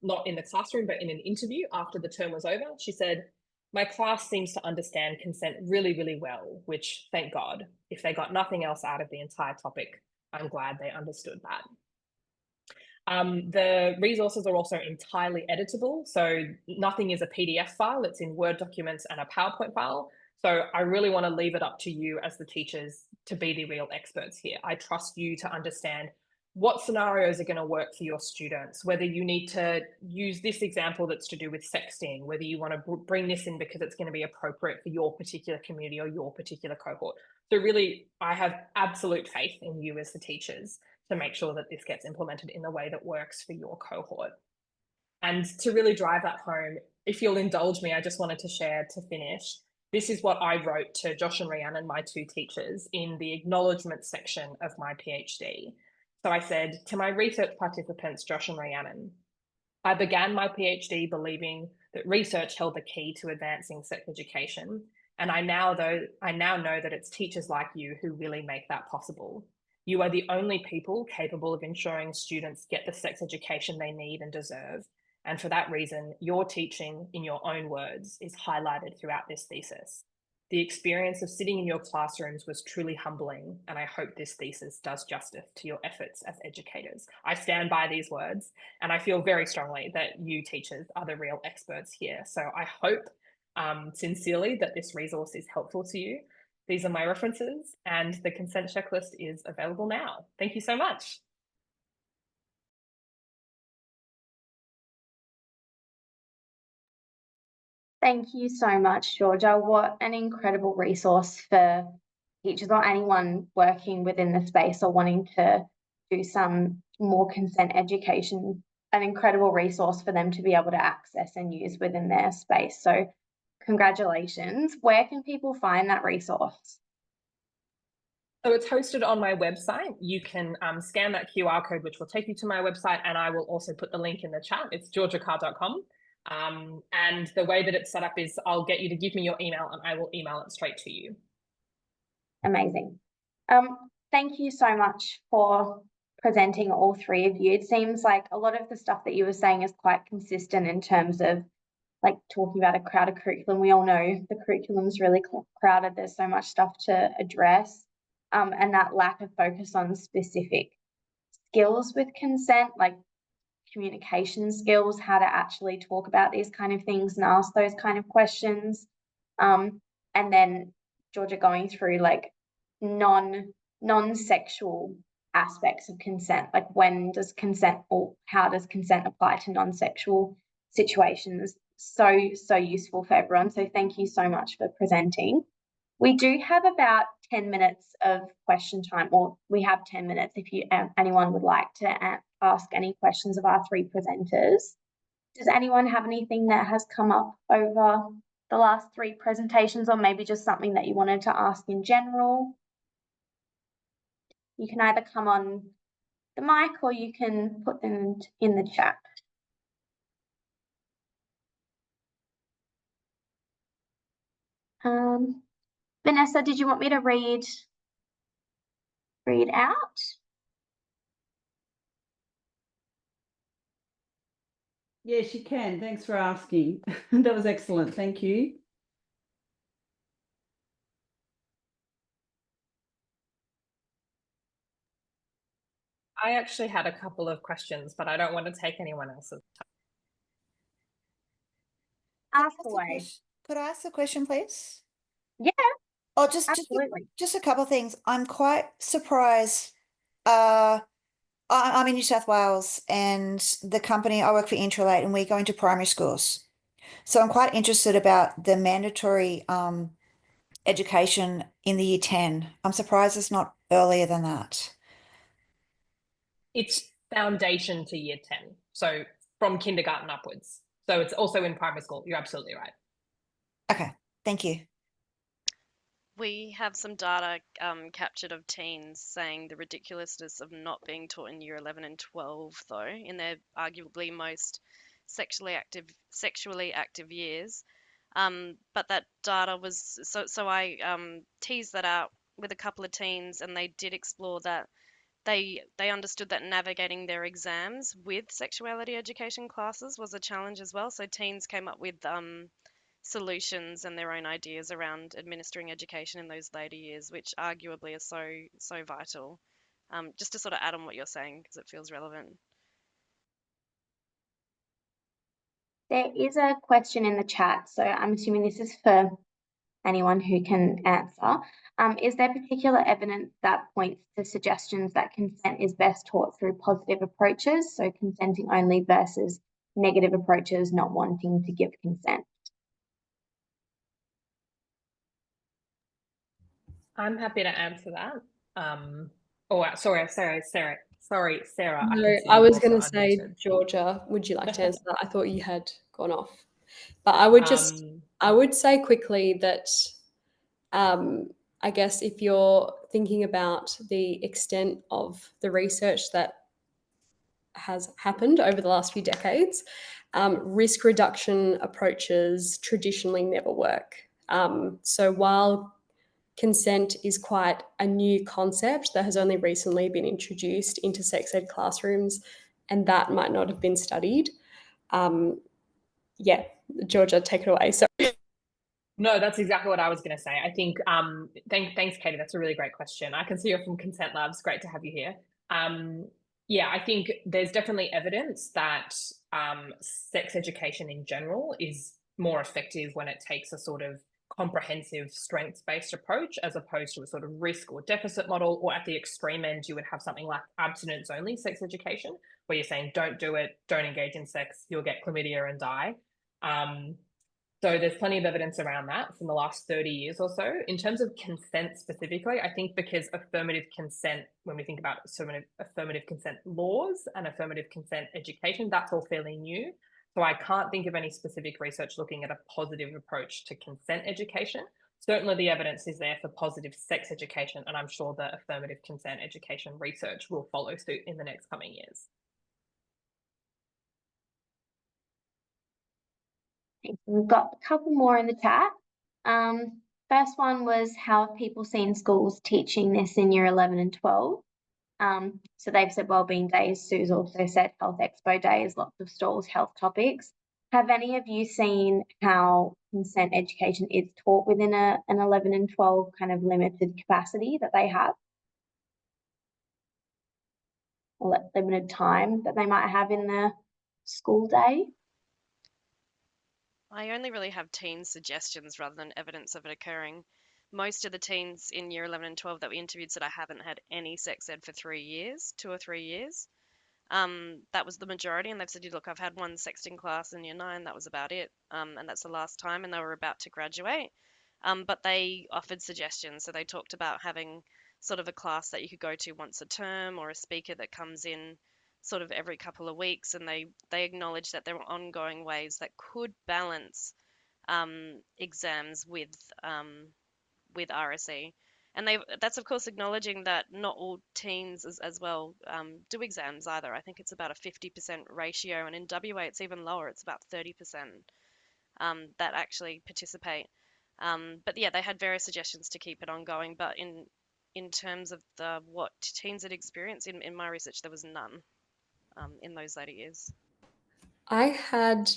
Speaker 4: not in the classroom, but in an interview after the term was over. She said, "My class seems to understand consent really, really well," which, thank God. If they got nothing else out of the entire topic, I'm glad they understood that. The resources are also entirely editable. So nothing is a PDF file, it's in Word documents and a PowerPoint file. So I really want to leave it up to you as the teachers to be the real experts here. I trust you to understand what scenarios are going to work for your students, whether you need to use this example that's to do with sexting, whether you want to bring this in because it's going to be appropriate for your particular community or your particular cohort. So really, I have absolute faith in you as the teachers to make sure that this gets implemented in the way that works for your cohort. And to really drive that home, if you'll indulge me, I just wanted to share to finish. This is what I wrote to Josh and Rhiannon, my two teachers, in the acknowledgement section of my PhD. So I said, "To my research participants, Josh and Rhiannon, I began my PhD believing that research held the key to advancing sex education. And I now know that it's teachers like you who really make that possible. You are the only people capable of ensuring students get the sex education they need and deserve. And for that reason, your teaching, in your own words, is highlighted throughout this thesis. The experience of sitting in your classrooms was truly humbling, and I hope this thesis does justice to your efforts as educators." I stand by these words, and I feel very strongly that you teachers are the real experts here. So I hope sincerely that this resource is helpful to you. These are my references, and the consent checklist is available now. Thank you so much.
Speaker 2: Thank you so much, Georgia. What an incredible resource for teachers or anyone working within the space or wanting to do some more consent education. An incredible resource for them to be able to access and use within their space. So congratulations. Where can people find that resource?
Speaker 4: So it's hosted on my website. You can scan that QR code, which will take you to my website, and I will also put the link in the chat. It's georgiacarr.com. And the way that it's set up is I'll get you to give me your email and I will email it straight to you.
Speaker 2: Amazing. Thank you so much for presenting, all three of you. It seems like a lot of the stuff that you were saying is quite consistent in terms of like talking about a crowded curriculum. We all know the curriculum's really crowded. There's so much stuff to address, and that lack of focus on specific skills with consent, like communication skills, how to actually talk about these kind of things and ask those kind of questions. And then Georgia going through like non-sexual aspects of consent, like when does consent or how does consent apply to non-sexual situations. So useful for everyone. So thank you so much for presenting. We do have about 10 minutes of question time, or we have 10 minutes if anyone would like to ask any questions of our three presenters. Does anyone have anything that has come up over the last three presentations, or maybe just something that you wanted to ask in general? You can either come on the mic or you can put them in the chat. Vanessa, did you want me to read out?
Speaker 5: Yes, you can. Thanks for asking. That was excellent. Thank you.
Speaker 4: I actually had a couple of questions, but I don't want to take anyone else's time.
Speaker 2: Ask away.
Speaker 6: Could I ask a question, please?
Speaker 2: Yeah.
Speaker 6: Oh,
Speaker 2: absolutely.
Speaker 6: just a couple of things. I'm quite surprised. I'm in New South Wales, and the company I work for Intralate, and we go into primary schools. So I'm quite interested about the mandatory education in the year 10. I'm surprised it's not earlier than that.
Speaker 4: It's foundation to year 10. So from kindergarten upwards. So it's also in primary school. You're absolutely right.
Speaker 6: Okay, thank you.
Speaker 3: We have some data captured of teens saying the ridiculousness of not being taught in year 11 and 12, though, in their arguably most sexually active years. But that data was so I teased that out with a couple of teens, and they did explore that they understood that navigating their exams with sexuality education classes was a challenge as well. So teens came up with solutions and their own ideas around administering education in those later years, which arguably are so vital. Just to sort of add on what you're saying, because it feels relevant.
Speaker 2: There is a question in the chat, so I'm assuming this is for anyone who can answer. Is there particular evidence that points to suggestions that consent is best taught through positive approaches, so consenting only versus negative approaches, not wanting to give consent?
Speaker 4: I'm happy to answer that. Sorry, Sarah.
Speaker 1: No, I was going to say, Georgia, would you like to answer that? I thought you had gone off. But I would say quickly that I guess if you're thinking about the extent of the research that has happened over the last few decades, risk reduction approaches traditionally never work. So while consent is quite a new concept that has only recently been introduced into sex ed classrooms, and that might not have been studied. Yeah, Georgia, take it away. Sorry.
Speaker 4: No, that's exactly what I was going to say. I think, thanks, Katie. That's a really great question. I can see you're from Consent Labs. Great to have you here. Yeah, I think there's definitely evidence that sex education in general is more effective when it takes a sort of comprehensive strengths-based approach as opposed to a sort of risk or deficit model, or at the extreme end, you would have something like abstinence-only sex education, where you're saying, don't do it, don't engage in sex, you'll get chlamydia and die. So there's plenty of evidence around that from the last 30 years or so. In terms of consent specifically, I think because affirmative consent, when we think about affirmative consent laws and affirmative consent education, that's all fairly new. So I can't think of any specific research looking at a positive approach to consent education. Certainly the evidence is there for positive sex education, and I'm sure that affirmative consent education research will follow suit in the next coming years.
Speaker 2: We've got a couple more in the chat. First one was, how have people seen schools teaching this in year 11 and 12? So they've said wellbeing days. Sue's also said health expo days, lots of stalls, health topics. Have any of you seen how consent education is taught within an 11 and 12 kind of limited capacity that they have? Or limited time that they might have in the school day?
Speaker 3: I only really have teen suggestions rather than evidence of it occurring. Most of the teens in year 11 and 12 that we interviewed said I haven't had any sex ed for 3 years, 2 or 3 years. That was the majority, and they've said, look, I've had one sexting class in year 9, that was about it, and that's the last time, and they were about to graduate. But they offered suggestions, so they talked about having sort of a class that you could go to once a term, or a speaker that comes in sort of every couple of weeks, and they acknowledge that there were ongoing ways that could balance exams with RSE. And that's of course acknowledging that not all teens as well do exams either. I think it's about a 50% ratio, and in WA it's even lower. It's about 30% that actually participate. But yeah, they had various suggestions to keep it ongoing. But in terms of what teens had experienced in my research, there was none in those later years.
Speaker 1: I had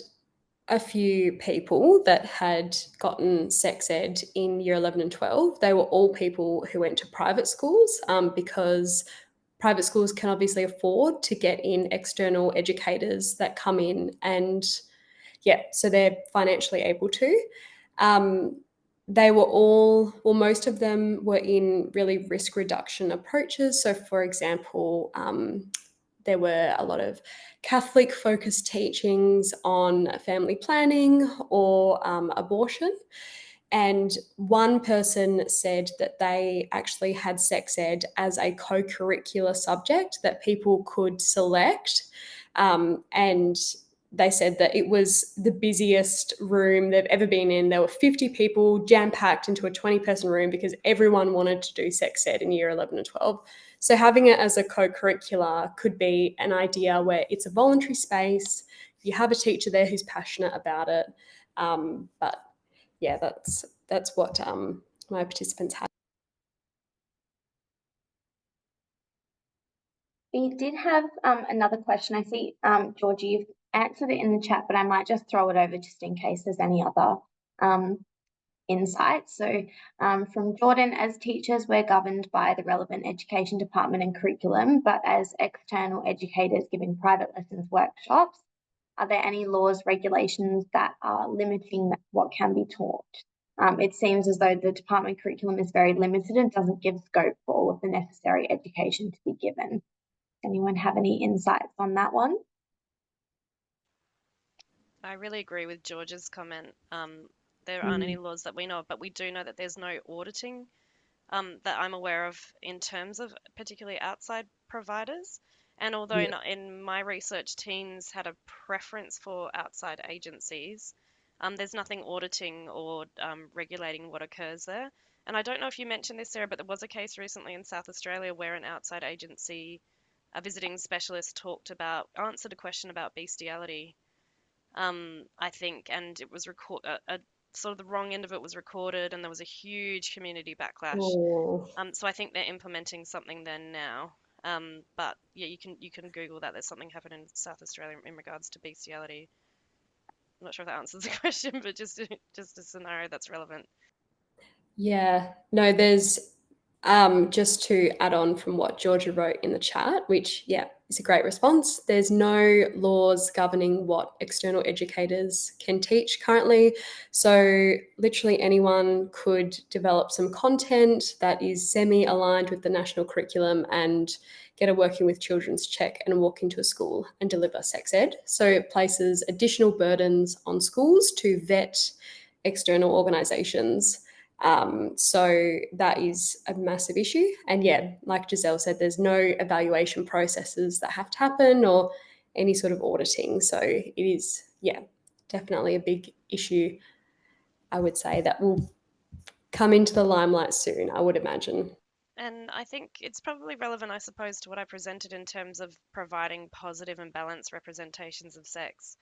Speaker 1: a few people that had gotten sex ed in year 11 and 12. They were all people who went to private schools because private schools can obviously afford to get in external educators that come in, and so they're financially able to. They were all, well, most of them were in really risk reduction approaches. So for example, there were a lot of Catholic focused teachings on family planning or abortion. And one person said that they actually had sex ed as a co-curricular subject that people could select. And they said that it was the busiest room they've ever been in. There were 50 people jam-packed into a 20-person room because everyone wanted to do sex ed in year 11 and 12. So having it as a co-curricular could be an idea where it's a voluntary space. You have a teacher there who's passionate about it. But yeah, that's what my participants had.
Speaker 2: We did have another question. I see, Georgie, you've answered it in the chat, but I might just throw it over just in case there's any other insights. So from Jordan, as teachers, we're governed by the relevant education department and curriculum, but as external educators giving private lessons workshops, are there any laws, regulations that are limiting what can be taught? It seems as though the department curriculum is very limited and doesn't give scope for all of the necessary education to be given. Anyone have any insights on that one?
Speaker 3: I really agree with George's comment. There aren't any laws that we know of, but we do know that there's no auditing that I'm aware of in terms of particularly outside providers. And although in my research, teens had a preference for outside agencies, there's nothing auditing or regulating what occurs there. And I don't know if you mentioned this, Sarah, but there was a case recently in South Australia where an outside agency, a visiting specialist, answered a question about bestiality, I think, and it was sort of the wrong end of it was recorded, and there was a huge community backlash.
Speaker 1: Oh.
Speaker 3: So I think they're implementing something there now. But yeah, you can Google that. There's something happened in South Australia in regards to bestiality. I'm not sure if that answers the question, but just a scenario that's relevant.
Speaker 1: Yeah, no, there's just to add on from what Georgia wrote in the chat, which, yeah, is a great response. There's no laws governing what external educators can teach currently. So literally anyone could develop some content that is semi-aligned with the national curriculum and get a working with children's check and walk into a school and deliver sex ed. So it places additional burdens on schools to vet external organisations. So that is a massive issue. And yeah, like Giselle said, there's no evaluation processes that have to happen or any sort of auditing. So it is, yeah, definitely a big issue, I would say, that will come into the limelight soon, I would imagine.
Speaker 3: And I think it's probably relevant, I suppose, to what I presented in terms of providing positive and balanced representations of sex.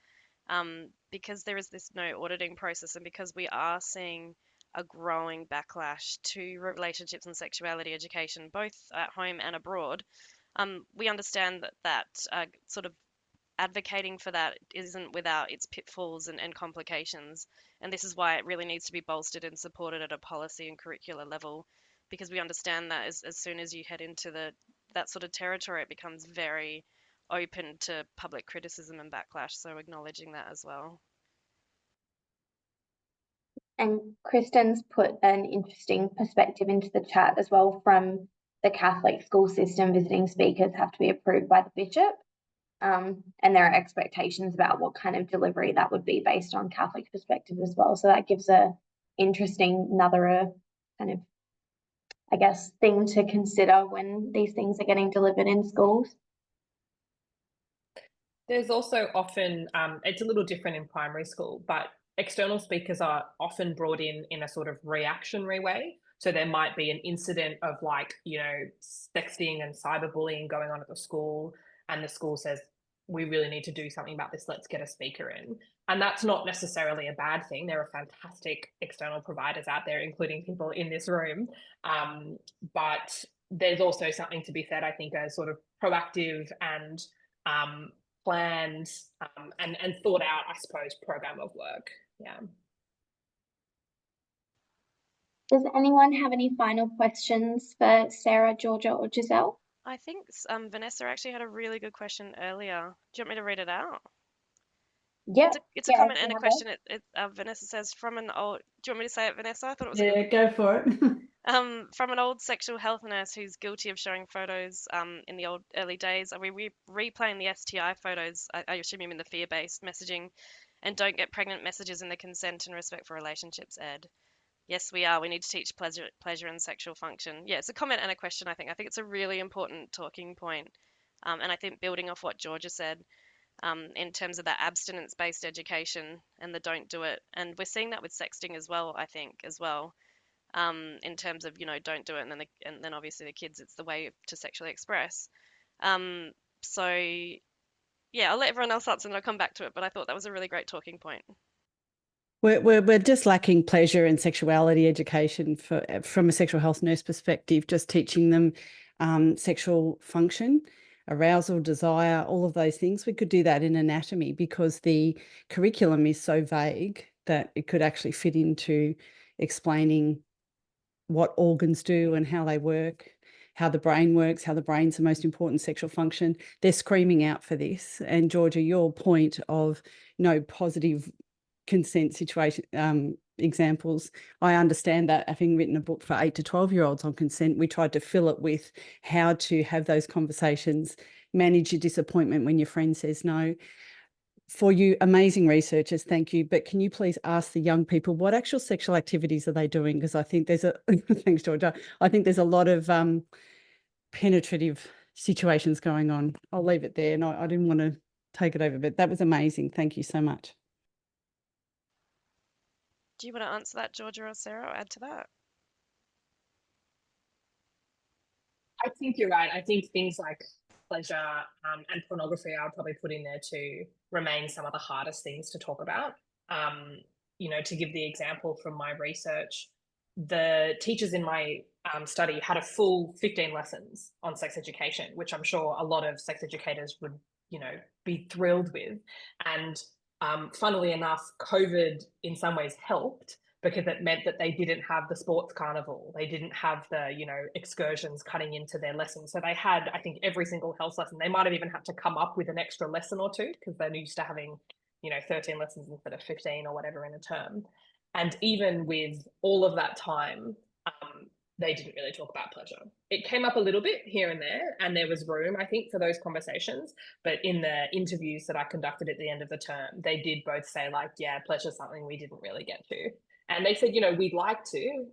Speaker 3: Because there is this no auditing process, and because we are seeing a growing backlash to relationships and sexuality education, both at home and abroad, we understand that sort of advocating for that isn't without its pitfalls and complications. And this is why it really needs to be bolstered and supported at a policy and curricular level, because we understand that as soon as you head into that sort of territory, it becomes very open to public criticism and backlash. So acknowledging that as well.
Speaker 2: And Kristen's put an interesting perspective into the chat as well. From the Catholic school system, visiting speakers have to be approved by the bishop. And there are expectations about what kind of delivery that would be based on Catholic perspective as well. So that gives another kind of, I guess, thing to consider when these things are getting delivered in schools.
Speaker 4: There's also often, it's a little different in primary school, but external speakers are often brought in a sort of reactionary way. So there might be an incident of sexting and cyberbullying going on at the school, and the school says, we really need to do something about this, let's get a speaker in. And that's not necessarily a bad thing. There are fantastic external providers out there, including people in this room. But there's also something to be said, I think, as sort of proactive and planned and thought out, I suppose, program of work. Yeah.
Speaker 2: Does anyone have any final questions for Sarah, Georgia, or Giselle?
Speaker 3: I think Vanessa actually had a really good question earlier. Do you want me to read it out?
Speaker 2: Yeah.
Speaker 3: It's a comment and a question. Vanessa says, from an old... Do you want me to say it, Vanessa? I thought it was a good...
Speaker 5: Go for it.
Speaker 3: From an old sexual health nurse who's guilty of showing photos in the early days. Are we replaying the STI photos? I assume you mean the fear-based messaging, and don't get pregnant messages in the consent and respect for relationships, Ed. Yes, we are. We need to teach pleasure and sexual function. Yeah, it's a comment and a question, I think. I think it's a really important talking point. And I think building off what Georgia said, in terms of that abstinence-based education and the don't do it. And we're seeing that with sexting as well, I think, as well. In terms of, don't do it, and then obviously the kids, it's the way to sexually express. So yeah, I'll let everyone else answer and I'll come back to it, but I thought that was a really great talking point.
Speaker 5: We're just lacking pleasure and sexuality education from a sexual health nurse perspective, just teaching them sexual function, arousal, desire, all of those things. We could do that in anatomy because the curriculum is so vague that it could actually fit into explaining what organs do and how they work, how the brain works, how the brain's the most important sexual function. They're screaming out for this. And Georgia, your point of positive consent situation examples, I understand that. Having written a book for 8 to 12-year-olds on consent, we tried to fill it with how to have those conversations, manage your disappointment when your friend says no. For you amazing researchers, thank you. But can you please ask the young people what actual sexual activities are they doing? Because I think there's thanks, Georgia. I think there's a lot of penetrative situations going on. I'll leave it there. And I didn't want to take it over, but that was amazing. Thank you so much.
Speaker 3: Do you want to answer that, Georgia or Sarah, or add to that?
Speaker 4: I think you're right. I think things like pleasure and pornography I would probably put in there to remain some of the hardest things to talk about. To give the example from my research, the teachers in my study had a full 15 lessons on sex education, which I'm sure a lot of sex educators would, be thrilled with. And funnily enough, COVID in some ways helped because it meant that they didn't have the sports carnival. They didn't have the, excursions cutting into their lessons. So they had, I think, every single health lesson. They might have even had to come up with an extra lesson or two because they're used to having, 13 lessons instead of 15 or whatever in a term. And even with all of that time, they didn't really talk about pleasure. It came up a little bit here and there, and there was room, I think, for those conversations. But in the interviews that I conducted at the end of the term, they did both say, yeah, pleasure's something we didn't really get to. And they said, we'd like to.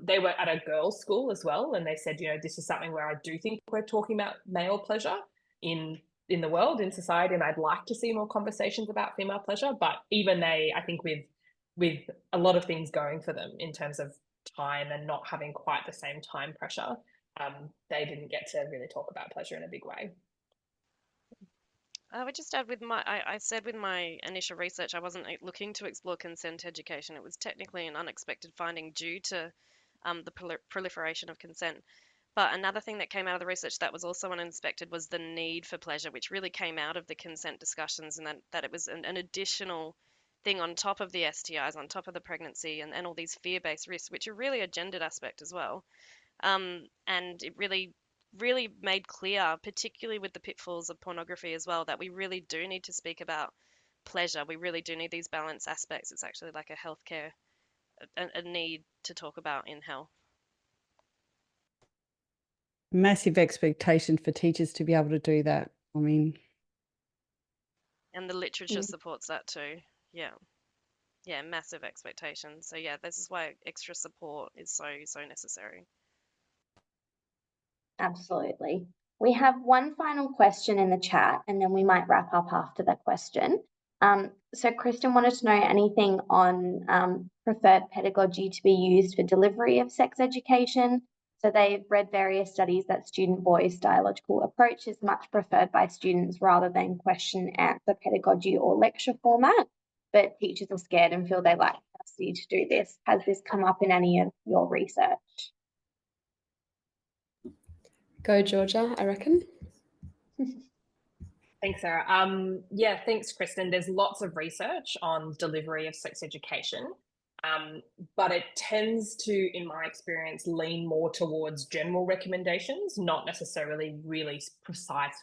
Speaker 4: They were at a girls' school as well, and they said, this is something where I do think we're talking about male pleasure in the world, in society, and I'd like to see more conversations about female pleasure. But even they, I think, with a lot of things going for them in terms of time and not having quite the same time pressure, they didn't get to really talk about pleasure in a big way.
Speaker 3: I would just add I said with my initial research, I wasn't looking to explore consent education. It was technically an unexpected finding due to the proliferation of consent. But another thing that came out of the research that was also unexpected was the need for pleasure, which really came out of the consent discussions, and that it was an additional thing on top of the STIs, on top of the pregnancy and all these fear-based risks, which are really a gendered aspect as well. And it really made clear, particularly with the pitfalls of pornography as well, that we really do need to speak about pleasure. We really do need these balance aspects. It's actually like a healthcare, a need to talk about in health.
Speaker 5: Massive expectation for teachers to be able to do that. I mean,
Speaker 3: and the literature supports that too. Yeah, massive expectations. So yeah, this is why extra support is so necessary.
Speaker 2: Absolutely. We have one final question in the chat, and then we might wrap up after that question. So Kristen wanted to know anything on preferred pedagogy to be used for delivery of sex education. So they've read various studies that student voice dialogical approach is much preferred by students rather than question answer pedagogy or lecture format. But teachers are scared and feel they lack capacity to do this. Has this come up in any of your research?
Speaker 1: Go, Georgia, I reckon.
Speaker 4: Thanks, Sarah. Yeah, thanks, Kristen. There's lots of research on delivery of sex education, but it tends to, in my experience, lean more towards general recommendations, not necessarily really precise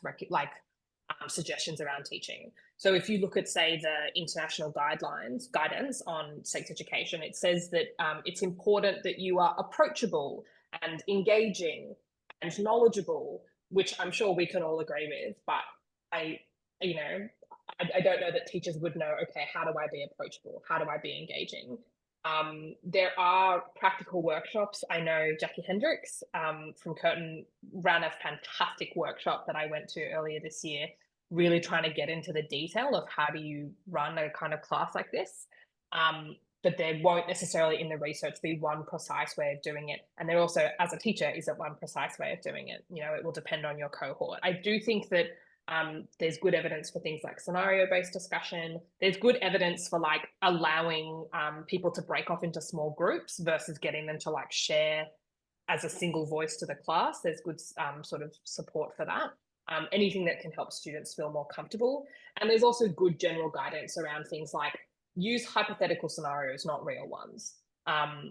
Speaker 4: suggestions around teaching. So if you look at, say, the international guidance on sex education, it says that it's important that you are approachable, and engaging and knowledgeable, which I'm sure we can all agree with, but I don't know that teachers would know, okay, how do I be approachable? How do I be engaging? There are practical workshops. I know Jackie Hendricks from Curtin ran a fantastic workshop that I went to earlier this year, really trying to get into the detail of how do you run a kind of class like this. But there won't necessarily in the research be one precise way of doing it. And there also, as a teacher, isn't one precise way of doing it. You know, it will depend on your cohort. I do think that there's good evidence for things like scenario-based discussion. There's good evidence for like allowing people to break off into small groups versus getting them to like share as a single voice to the class. There's good sort of support for that. Anything that can help students feel more comfortable. And there's also good general guidance around things like use hypothetical scenarios, not real ones.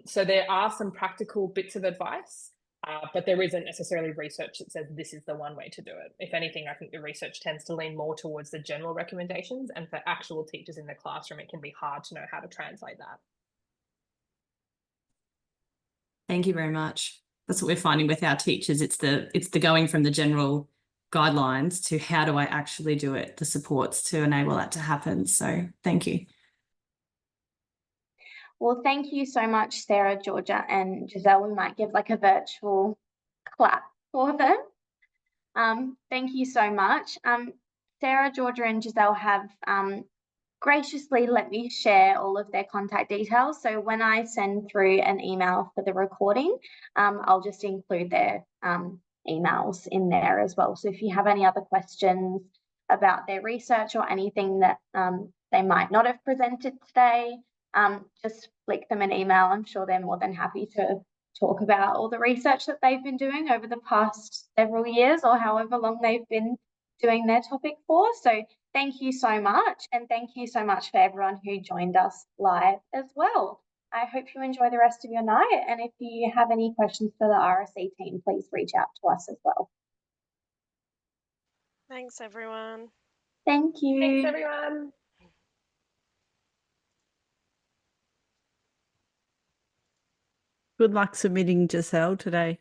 Speaker 4: So there are some practical bits of advice, but there isn't necessarily research that says this is the one way to do it. If anything, I think the research tends to lean more towards the general recommendations, and for actual teachers in the classroom, it can be hard to know how to translate that.
Speaker 7: Thank you very much. That's what we're finding with our teachers. It's the going from the general guidelines to how do I actually do it, the supports to enable that to happen. So thank you.
Speaker 2: Well, thank you so much, Sarah, Georgia, and Giselle. We might give like a virtual clap for them. Thank you so much. Sarah, Georgia, and Giselle have graciously let me share all of their contact details. So when I send through an email for the recording, I'll just include their emails in there as well. So if you have any other questions about their research or anything that they might not have presented today, just flick them an email. I'm sure they're more than happy to talk about all the research that they've been doing over the past several years or however long they've been doing their topic for. So thank you so much. And thank you so much for everyone who joined us live as well. I hope you enjoy the rest of your night. And if you have any questions for the RSE team, please reach out to us as well.
Speaker 3: Thanks, everyone.
Speaker 2: Thank you.
Speaker 4: Thanks, everyone.
Speaker 5: Good luck submitting, Giselle, today.